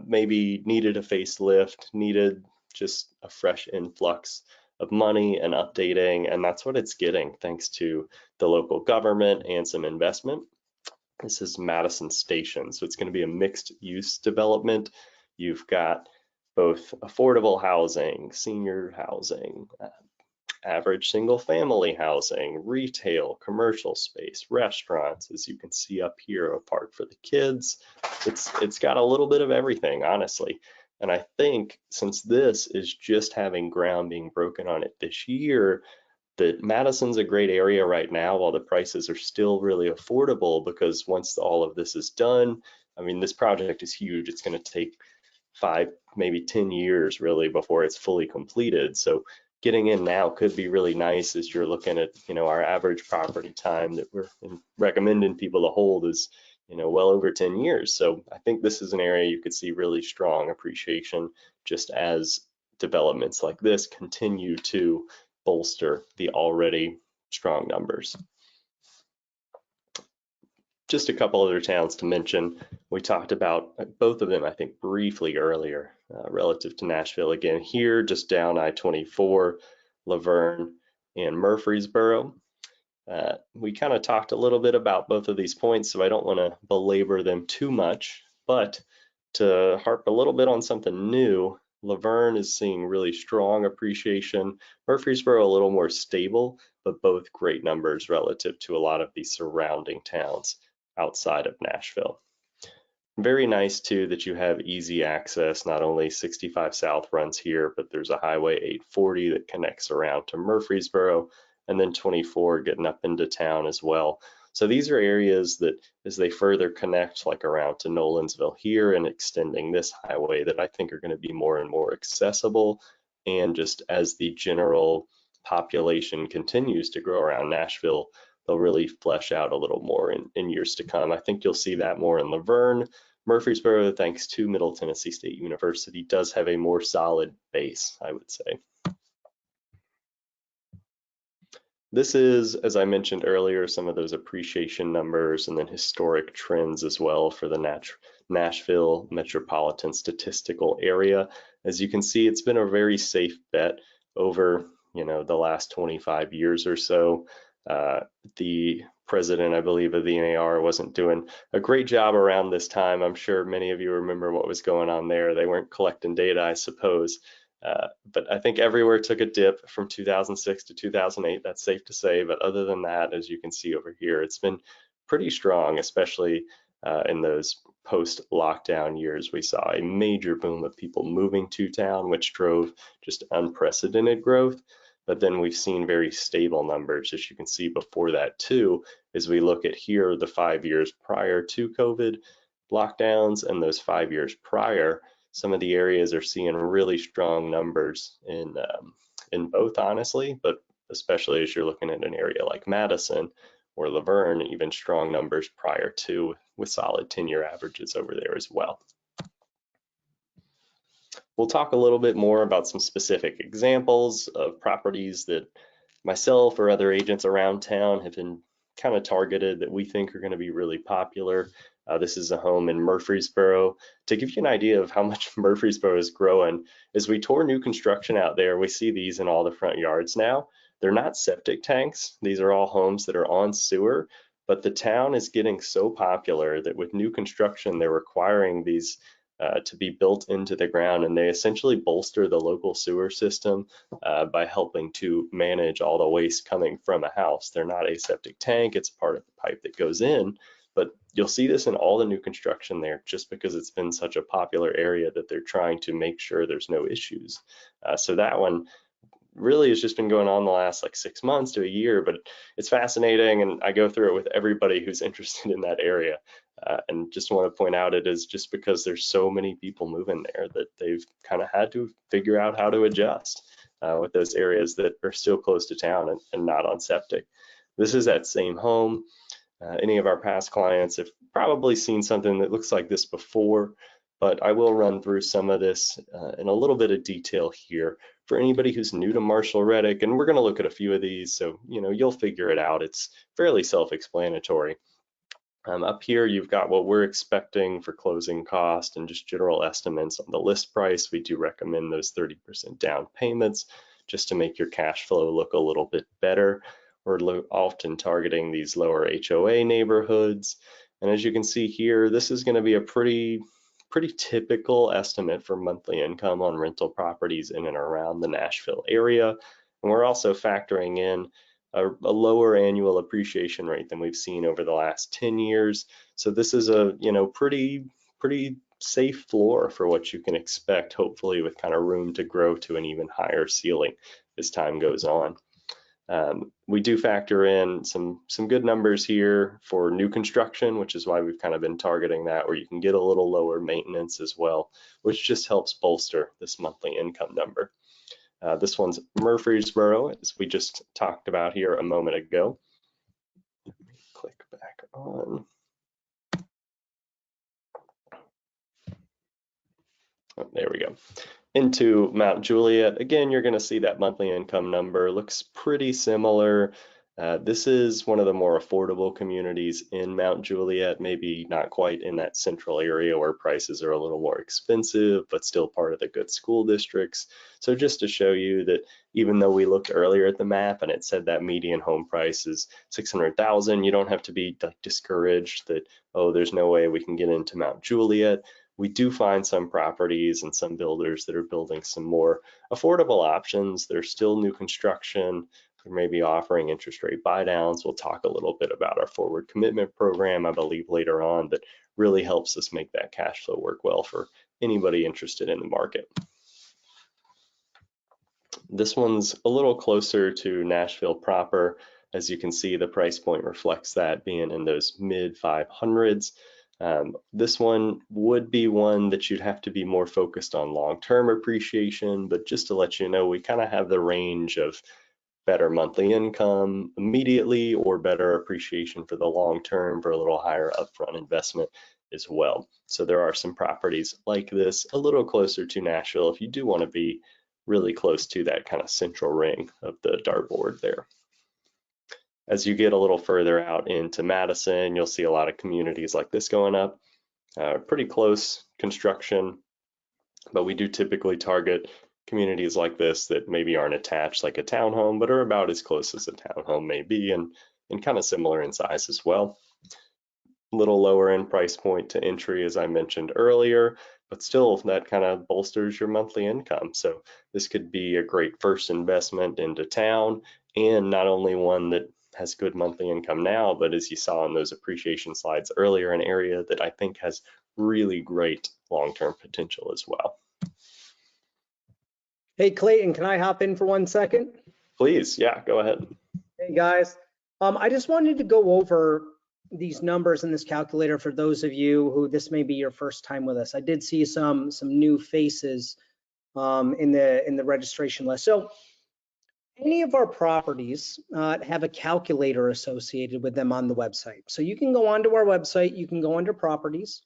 [SPEAKER 3] maybe needed a facelift, needed just a fresh influx of money and updating, and that's what it's getting thanks to the local government and some investment. This is Madison Station, so it's going to be a mixed use development. You've got both affordable housing, senior housing, average single family housing, retail, commercial space, restaurants, as you can see up here, a park for the kids. It's got a little bit of everything, honestly. And I think since this is just having ground being broken on it this year, that Madison's a great area right now while the prices are still really affordable, because once all of this is done, I mean, this project is huge. It's going to take 5, maybe 10 years really before it's fully completed. So getting in now could be really nice as you're looking at, our average property time that we're recommending people to hold is, well over 10 years. So I think this is an area you could see really strong appreciation just as developments like this continue to bolster the already strong numbers. Just a couple other towns to mention. We talked about both of them, I think, briefly earlier relative to Nashville. Again, here just down I-24, Laverne and Murfreesboro. We kind of talked a little bit about both of these points, so I don't want to belabor them too much, but to harp a little bit on something new, Laverne is seeing really strong appreciation. Murfreesboro a little more stable, but both great numbers relative to a lot of these surrounding towns outside of Nashville. Very nice too that you have easy access. Not only 65 South runs here, but there's a Highway 840 that connects around to Murfreesboro, and then 24 getting up into town as well. So these are areas that as they further connect, like around to Nolensville here and extending this highway, that I think are going to be more and more accessible. And just as the general population continues to grow around Nashville, they'll really flesh out a little more in years to come. I think you'll see that more in Laverne. Murfreesboro, thanks to Middle Tennessee State University, does have a more solid base, I would say. This is, as I mentioned earlier, some of those appreciation numbers and then historic trends as well for the Nashville metropolitan statistical area. As you can see, it's been a very safe bet over, the last 25 years or so. The president, I believe, of the NAR wasn't doing a great job around this time. I'm sure many of you remember what was going on there. They weren't collecting data, I suppose. But I think everywhere took a dip from 2006 to 2008, that's safe to say. But other than that, as you can see over here, it's been pretty strong, especially in those post-lockdown years. We saw a major boom of people moving to town, which drove just unprecedented growth. but then we've seen very stable numbers, as you can see before that too, as we look at here the 5 years prior to COVID lockdowns and those 5 years prior. Some of the areas are seeing really strong numbers in both, honestly, but especially as you're looking at an area like Madison or Laverne, even strong numbers prior to, with solid 10-year averages over there as well. We'll talk a little bit more about some specific examples of properties that myself or other agents around town have been kind of targeted that we think are going to be really popular. This is a home in Murfreesboro. To give you an idea of how much Murfreesboro is growing, as we tour new construction out there, we see these in all the front yards now. They're not septic tanks. These are all homes that are on sewer, but the town is getting so popular that with new construction, they're requiring these to be built into the ground, and they essentially bolster the local sewer system by helping to manage all the waste coming from a house. They're not a septic tank, it's part of the pipe that goes in, but you'll see this in all the new construction there just because it's been such a popular area that they're trying to make sure there's no issues. So that one really has just been going on the last like 6 months to a year, but it's fascinating, and I go through it with everybody who's interested in that area. And just want to point out, it is just because there's so many people moving there that they've kind of had to figure out how to adjust with those areas that are still close to town and not on septic. This is that same home. Any of our past clients have probably seen something that looks like this before, but I will run through some of this in a little bit of detail here for anybody who's new to Marshall Reddick, and we're going to look at a few of these, so you'll figure it out. It's fairly self-explanatory. Up here, you've got what we're expecting for closing cost and just general estimates on the list price. We do recommend those 30% down payments just to make your cash flow look a little bit better. We're often targeting these lower HOA neighborhoods. And as you can see here, this is going to be a pretty typical estimate for monthly income on rental properties in and around the Nashville area. And we're also factoring in a lower annual appreciation rate than we've seen over the last 10 years. So this is a pretty safe floor for what you can expect, hopefully with kind of room to grow to an even higher ceiling as time goes on. We do factor in some good numbers here for new construction, which is why we've kind of been targeting that, where you can get a little lower maintenance as well, which just helps bolster this monthly income number. This one's Murfreesboro, as we just talked about here a moment ago. Let me click back on. Oh, there we go. Into Mount Juliet, again, you're going to see that monthly income number looks pretty similar. This is one of the more affordable communities in Mount Juliet, maybe not quite in that central area where prices are a little more expensive, but still part of the good school districts. So just to show you that even though we looked earlier at the map and it said that median home price is $600,000, you don't have to be discouraged that, oh, there's no way we can get into Mount Juliet. We do find some properties and some builders that are building some more affordable options. There's still new construction. They're maybe offering interest rate buy downs. We'll talk a little bit about our forward commitment program, I believe, later on, that really helps us make that cash flow work well for anybody interested in the market. This one's a little closer to Nashville proper. As you can see, the price point reflects that, being in those mid 500s. This one would be one that you'd have to be more focused on long-term appreciation, but just to let you know, we kind of have the range of better monthly income immediately or better appreciation for the long term for a little higher upfront investment as well. So there are some properties like this a little closer to Nashville if you do want to be really close to that kind of central ring of the dartboard there. As you get a little further out into Madison, you'll see a lot of communities like this going up. Pretty close construction, but we do typically target communities like this that maybe aren't attached like a townhome, but are about as close as a townhome may be, and kind of similar in size as well. A little lower end price point to entry, as I mentioned earlier, but still that kind of bolsters your monthly income. So this could be a great first investment into town, and not only one that has good monthly income now, but as you saw in those appreciation slides earlier, an area that I think has really great long-term potential as well.
[SPEAKER 2] Hey, Clayton, can I hop in for 1 second?
[SPEAKER 3] Please, yeah, go ahead.
[SPEAKER 2] Hey guys, I just wanted to go over these numbers in this calculator for those of you who this may be your first time with us. I did see some new faces in the registration list. So any of our properties have a calculator associated with them on the website. So you can go onto our website, you can go under properties,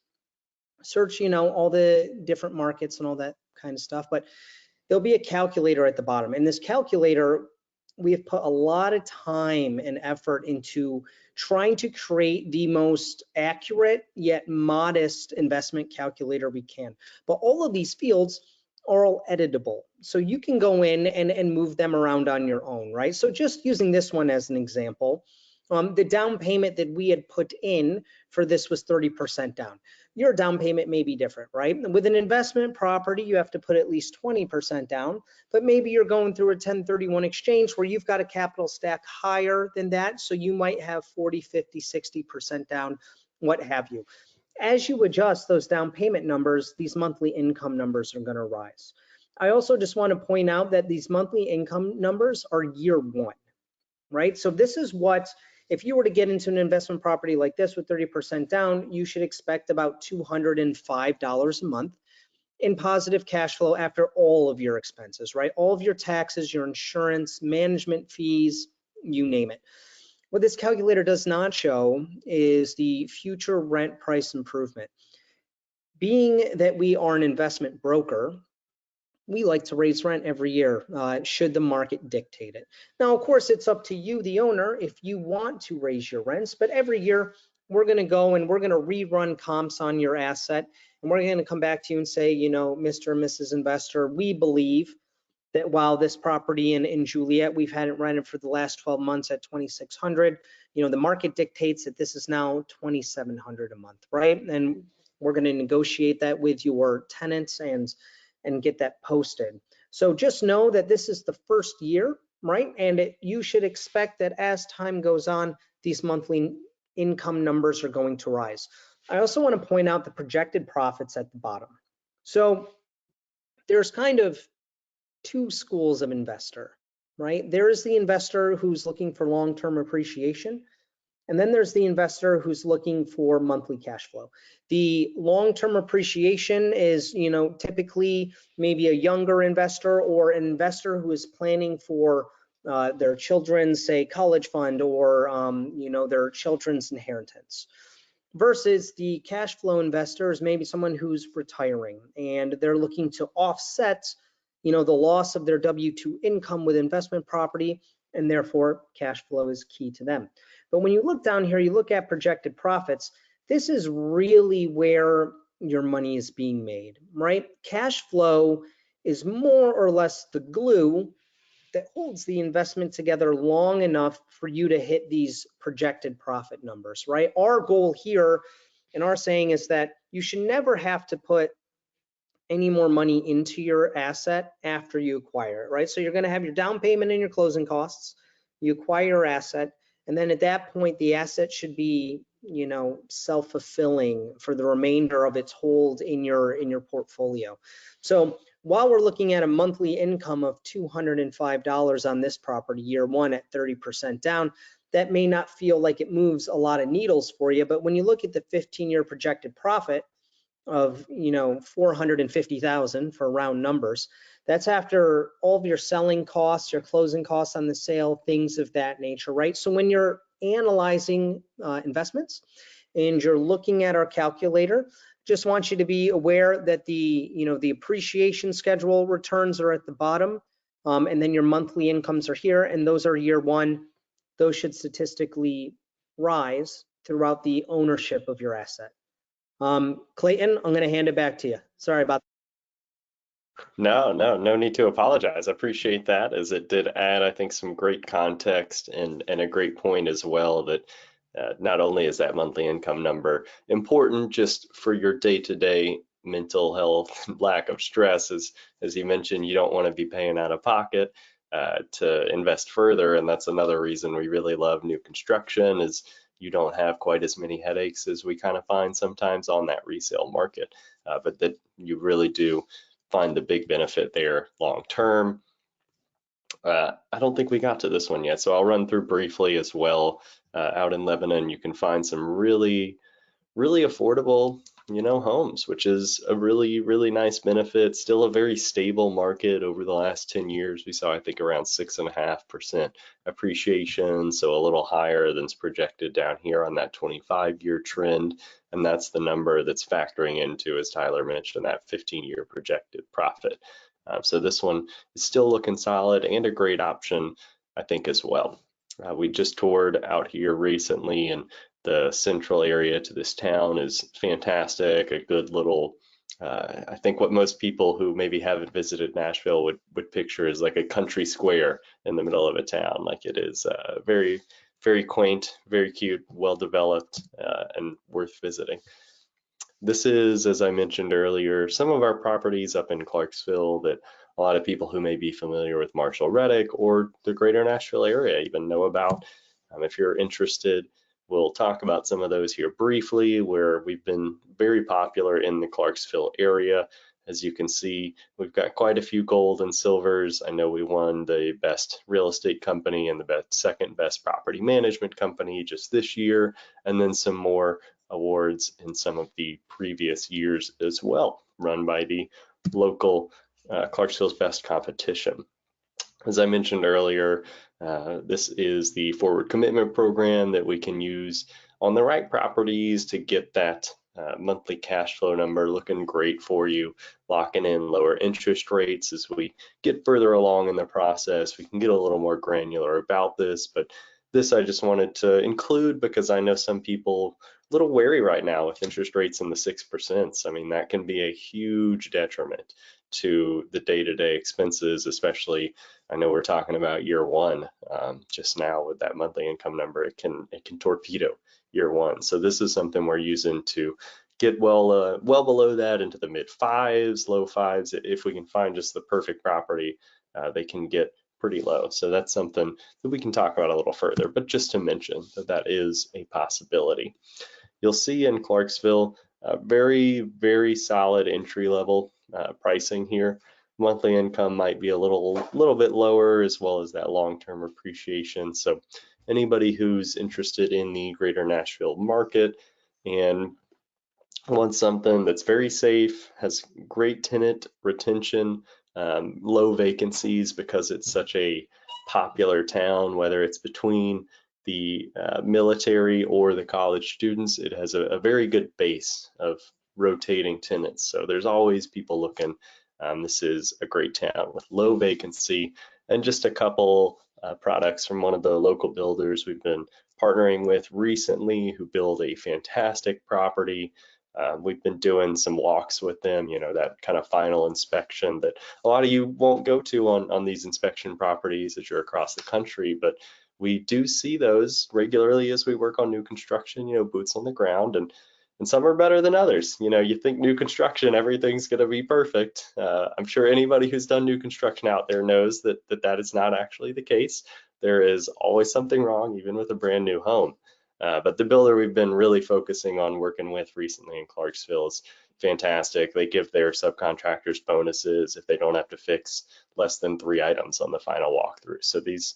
[SPEAKER 2] search, all the different markets and all that kind of stuff, but there'll be a calculator at the bottom. And this calculator, we have put a lot of time and effort into trying to create the most accurate yet modest investment calculator we can. But all of these fields are all editable. So you can go in and move them around on your own, right? So just using this one as an example, the down payment that we had put in for this was 30% down. Your down payment may be different, right? With an investment property, you have to put at least 20% down, but maybe you're going through a 1031 exchange where you've got a capital stack higher than that. So you might have 40, 50, 60% down, what have you. As you adjust those down payment numbers, these monthly income numbers are going to rise. I also just want to point out that these monthly income numbers are year one, right? So this is what, if you were to get into an investment property like this with 30% down, you should expect about $205 a month in positive cash flow after all of your expenses, right? All of your taxes, your insurance, management fees, you name it. What this calculator does not show is the future rent price improvement. Being that we are an investment broker, we like to raise rent every year, should the market dictate it. Now, of course, it's up to you, the owner, if you want to raise your rents, but every year we're gonna go and we're gonna rerun comps on your asset, and we're gonna come back to you and say, Mr. and Mrs. Investor, we believe that while this property in Juliet, we've had it rented for the last 12 months at $2,600, the market dictates that this is now $2,700 a month, right? And we're gonna negotiate that with your tenants and get that posted. So just know that this is the first year, right? And you should expect that as time goes on, these monthly income numbers are going to rise. I also want to point out the projected profits at the bottom. So there's kind of two schools of investor, right? There is the investor who's looking for long-term appreciation, and then there's the investor who's looking for monthly cash flow. The long-term appreciation is, typically maybe a younger investor or an investor who is planning for their children's, say, college fund or, their children's inheritance. Versus the cash flow investor is maybe someone who's retiring and they're looking to offset, the loss of their W-2 income with investment property, and therefore cash flow is key to them. But when you look down here, you look at projected profits, this is really where your money is being made, right? Cash flow is more or less the glue that holds the investment together long enough for you to hit these projected profit numbers, right? Our goal here and our saying is that you should never have to put any more money into your asset after you acquire it, right? So you're going to have your down payment and your closing costs, you acquire your asset, and then at that point, the asset should be, self-fulfilling for the remainder of its hold in your portfolio. So while we're looking at a monthly income of $205 on this property, year one at 30% down, that may not feel like it moves a lot of needles for you, but when you look at the 15-year projected profit of, 450,000 for round numbers, that's after all of your selling costs, your closing costs on the sale, things of that nature, right? So when you're analyzing investments and you're looking at our calculator, just want you to be aware that the appreciation schedule returns are at the bottom, and then your monthly incomes are here, and those are year one. Those should statistically rise throughout the ownership of your asset. Clayton, I'm going to hand it back to you. Sorry about that.
[SPEAKER 3] No need to apologize. I appreciate that, as it did add, I think, some great context and a great point as well, that not only is that monthly income number important just for your day-to-day mental health and lack of stress, as you mentioned, you don't want to be paying out of pocket to invest further, and that's another reason we really love new construction, is you don't have quite as many headaches as we kind of find sometimes on that resale market, but that you really do find the big benefit there long term. I don't think we got to this one yet, so I'll run through briefly as well. Out in Lebanon, you can find some really affordable, homes, which is a really nice benefit. Still a very stable market. Over the last 10 years, we saw, I think, around 6.5% appreciation, so a little higher than's projected down here on that 25-year trend. And that's the number that's factoring into, as Tyler mentioned, that 15-year projected profit. So this one is still looking solid and a great option, I think, as well. We just toured out here recently, and the central area to this town is fantastic. A good little, I think what most people who maybe haven't visited Nashville would picture is like a country square in the middle of a town. Like, it is very quaint, very cute, well developed, and worth visiting. This is, as I mentioned earlier, some of our properties up in Clarksville that a lot of people who may be familiar with Marshall Reddick or the greater Nashville area even know about. If you're interested, we'll talk about some of those here briefly, where we've been very popular in the Clarksville area. As you can see, we've got quite a few gold and silvers. I know we won the best real estate company and the second best property management company just this year, and then some more awards in some of the previous years as well, run by the local Clarksville's Best competition. As I mentioned earlier, this is the forward commitment program that we can use on the right properties to get that monthly cash flow number looking great for you, locking in lower interest rates. As we get further along in the process, we can get a little more granular about this, but this I just wanted to include because I know some people a little wary right now with interest rates in the 6%. I mean, that can be a huge detriment to the day-to-day expenses, especially, I know we're talking about year one just now with that monthly income number. It can torpedo year one. So this is something we're using to get well below that into the mid fives, low fives. If we can find just the perfect property, they can get pretty low. So that's something that we can talk about a little further, but just to mention that is a possibility. You'll see in Clarksville very solid entry level pricing here. Monthly income might be a little bit lower, as well as that long-term appreciation. So anybody who's interested in the greater Nashville market and wants something that's very safe, has great tenant retention, low vacancies because it's such a popular town, whether it's between the military or the college students, it has a very good base of rotating tenants. So there's always people looking. This is a great town with low vacancy, and just a couple products from one of the local builders we've been partnering with recently, who build a fantastic property. We've been doing some walks with them, that kind of final inspection that a lot of you won't go to on these inspection properties as you're across the country, but we do see those regularly as we work on new construction, boots on the ground, and some are better than others. You think new construction, everything's going to be perfect. I'm sure anybody who's done new construction out there knows that is not actually the case. There is always something wrong, even with a brand new home. But the builder we've been really focusing on working with recently in Clarksville is fantastic. They give their subcontractors bonuses if they don't have to fix less than 3 items on the final walkthrough. So these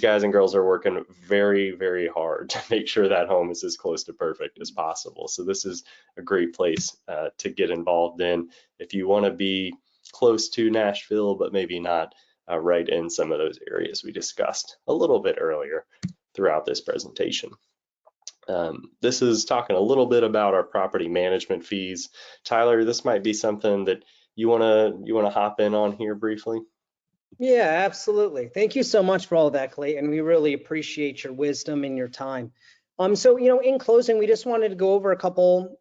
[SPEAKER 3] guys and girls are working very hard to make sure that home is as close to perfect as possible. So this is a great place to get involved in if you want to be close to Nashville, but maybe not right in some of those areas we discussed a little bit earlier throughout this presentation. This is talking a little bit about our property management fees. Tyler, this might be something that you wanna hop in on here briefly.
[SPEAKER 2] Yeah, absolutely. Thank you so much for all that, Clayton. We really appreciate your wisdom and your time. So, in closing, we just wanted to go over a couple,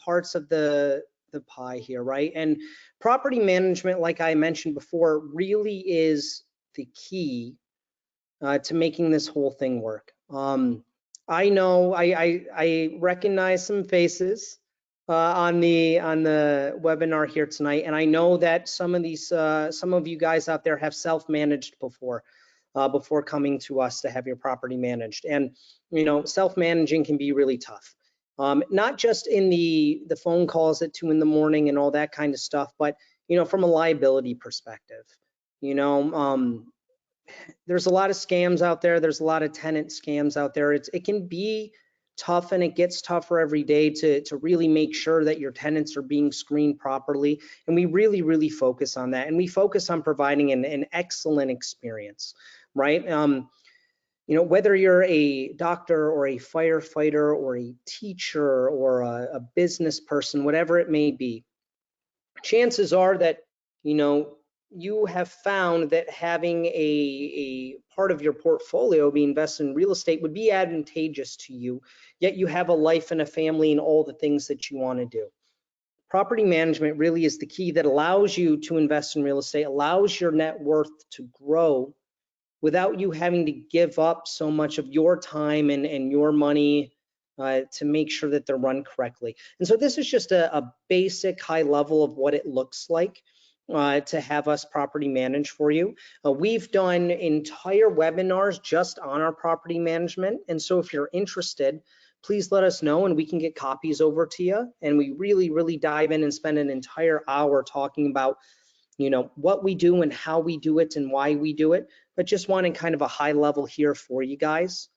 [SPEAKER 2] parts of the pie here, right? And property management, like I mentioned before, really is the key to making this whole thing work. I know I recognize some faces on the webinar here tonight, and I know that some of you guys out there have self-managed before coming to us to have your property managed. And self-managing can be really tough, not just in the phone calls at 2 in the morning and all that kind of stuff, but from a liability perspective. there's a lot of scams out there. There's a lot of tenant scams out there. It can be tough, and it gets tougher every day to really make sure that your tenants are being screened properly. And we really, really focus on that. And we focus on providing an excellent experience, right? You know, whether you're a doctor or a firefighter or a teacher or a business person, whatever it may be, chances are that, you know, you have found that having a part of your portfolio be invested in real estate would be advantageous to you, yet you have a life and a family and all the things that you want to do. Property management really is the key that allows you to invest in real estate, allows your net worth to grow without you having to give up so much of your time and your money to make sure that they're run correctly. And so this is just a basic high level of what it looks like to have us property manage for you. We've done entire webinars just on our property management. And so if you're interested, please let us know and we can get copies over to you. And we really, really dive in and spend an entire hour talking about, you know, what we do and how we do it and why we do it. But just wanting kind of a high level here for you guys.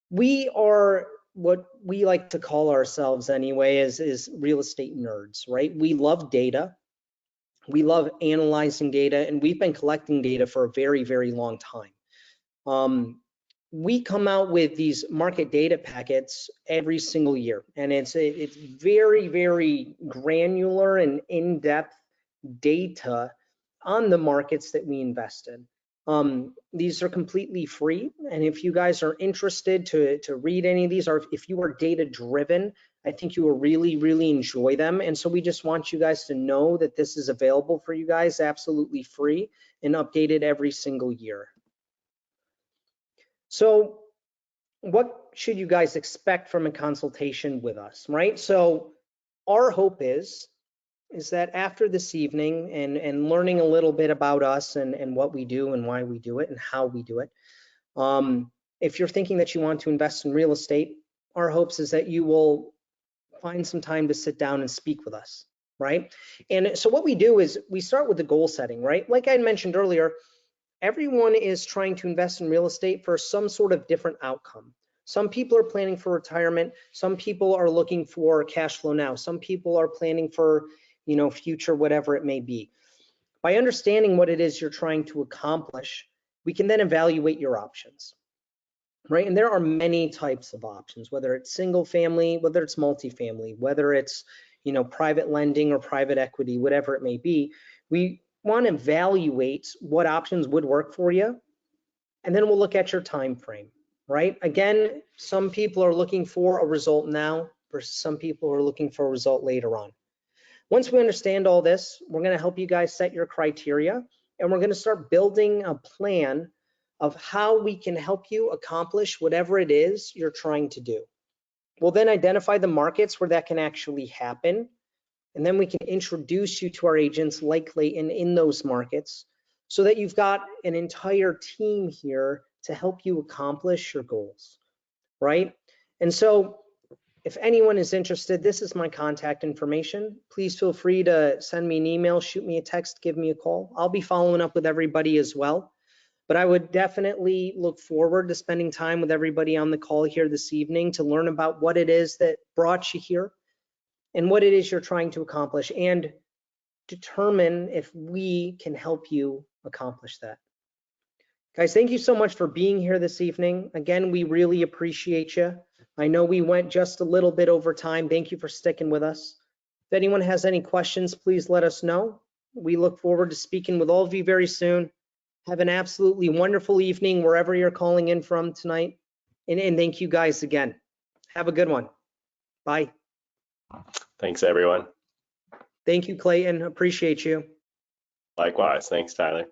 [SPEAKER 2] We are what we like to call ourselves anyway is real estate nerds, right? We love data. We love analyzing data, and we've been collecting data for a very, very long time. We come out with these market data packets every single year, and it's very, very granular and in-depth data on the markets that we invest in. These are completely free, and if you guys are interested to read any of these, or if you are data driven, I think you will really, really enjoy them. And so we just want you guys to know that this is available for you guys absolutely free and updated every single year. So what should you guys expect from a consultation with us, right? So our hope is that after this evening and learning a little bit about us and what we do and why we do it and how we do it, if you're thinking that you want to invest in real estate, our hopes is that you will find some time to sit down and speak with us, right? And so what we do is we start with the goal setting, right? Like I mentioned earlier, everyone is trying to invest in real estate for some sort of different outcome. Some people are planning for retirement. Some people are looking for cash flow now. Some people are planning for, you know, future, whatever it may be. By understanding what it is you're trying to accomplish, we can then evaluate your options, right? And there are many types of options, whether it's single family, whether it's multifamily, whether it's, you know, private lending or private equity, whatever it may be. We want to evaluate what options would work for you, and then we'll look at your time frame, right? Again, some people are looking for a result now versus some people are looking for a result later on. Once we understand all this, we're going to help you guys set your criteria, and we're going to start building a plan of how we can help you accomplish whatever it is you're trying to do. We'll then identify the markets where that can actually happen, and then we can introduce you to our agents likely in those markets so that you've got an entire team here to help you accomplish your goals, right? And so if anyone is interested, this is my contact information. Please feel free to send me an email, shoot me a text, give me a call. I'll be following up with everybody as well. But I would definitely look forward to spending time with everybody on the call here this evening to learn about what it is that brought you here and what it is you're trying to accomplish, and determine if we can help you accomplish that. Guys, thank you so much for being here this evening. Again, we really appreciate you. I know we went just a little bit over time. Thank you for sticking with us. If anyone has any questions, please let us know. We look forward to speaking with all of you very soon. Have an absolutely wonderful evening wherever you're calling in from tonight. And thank you guys again. Have a good one. Bye.
[SPEAKER 3] Thanks, everyone.
[SPEAKER 2] Thank you, Clayton. Appreciate you.
[SPEAKER 3] Likewise. Thanks, Tyler.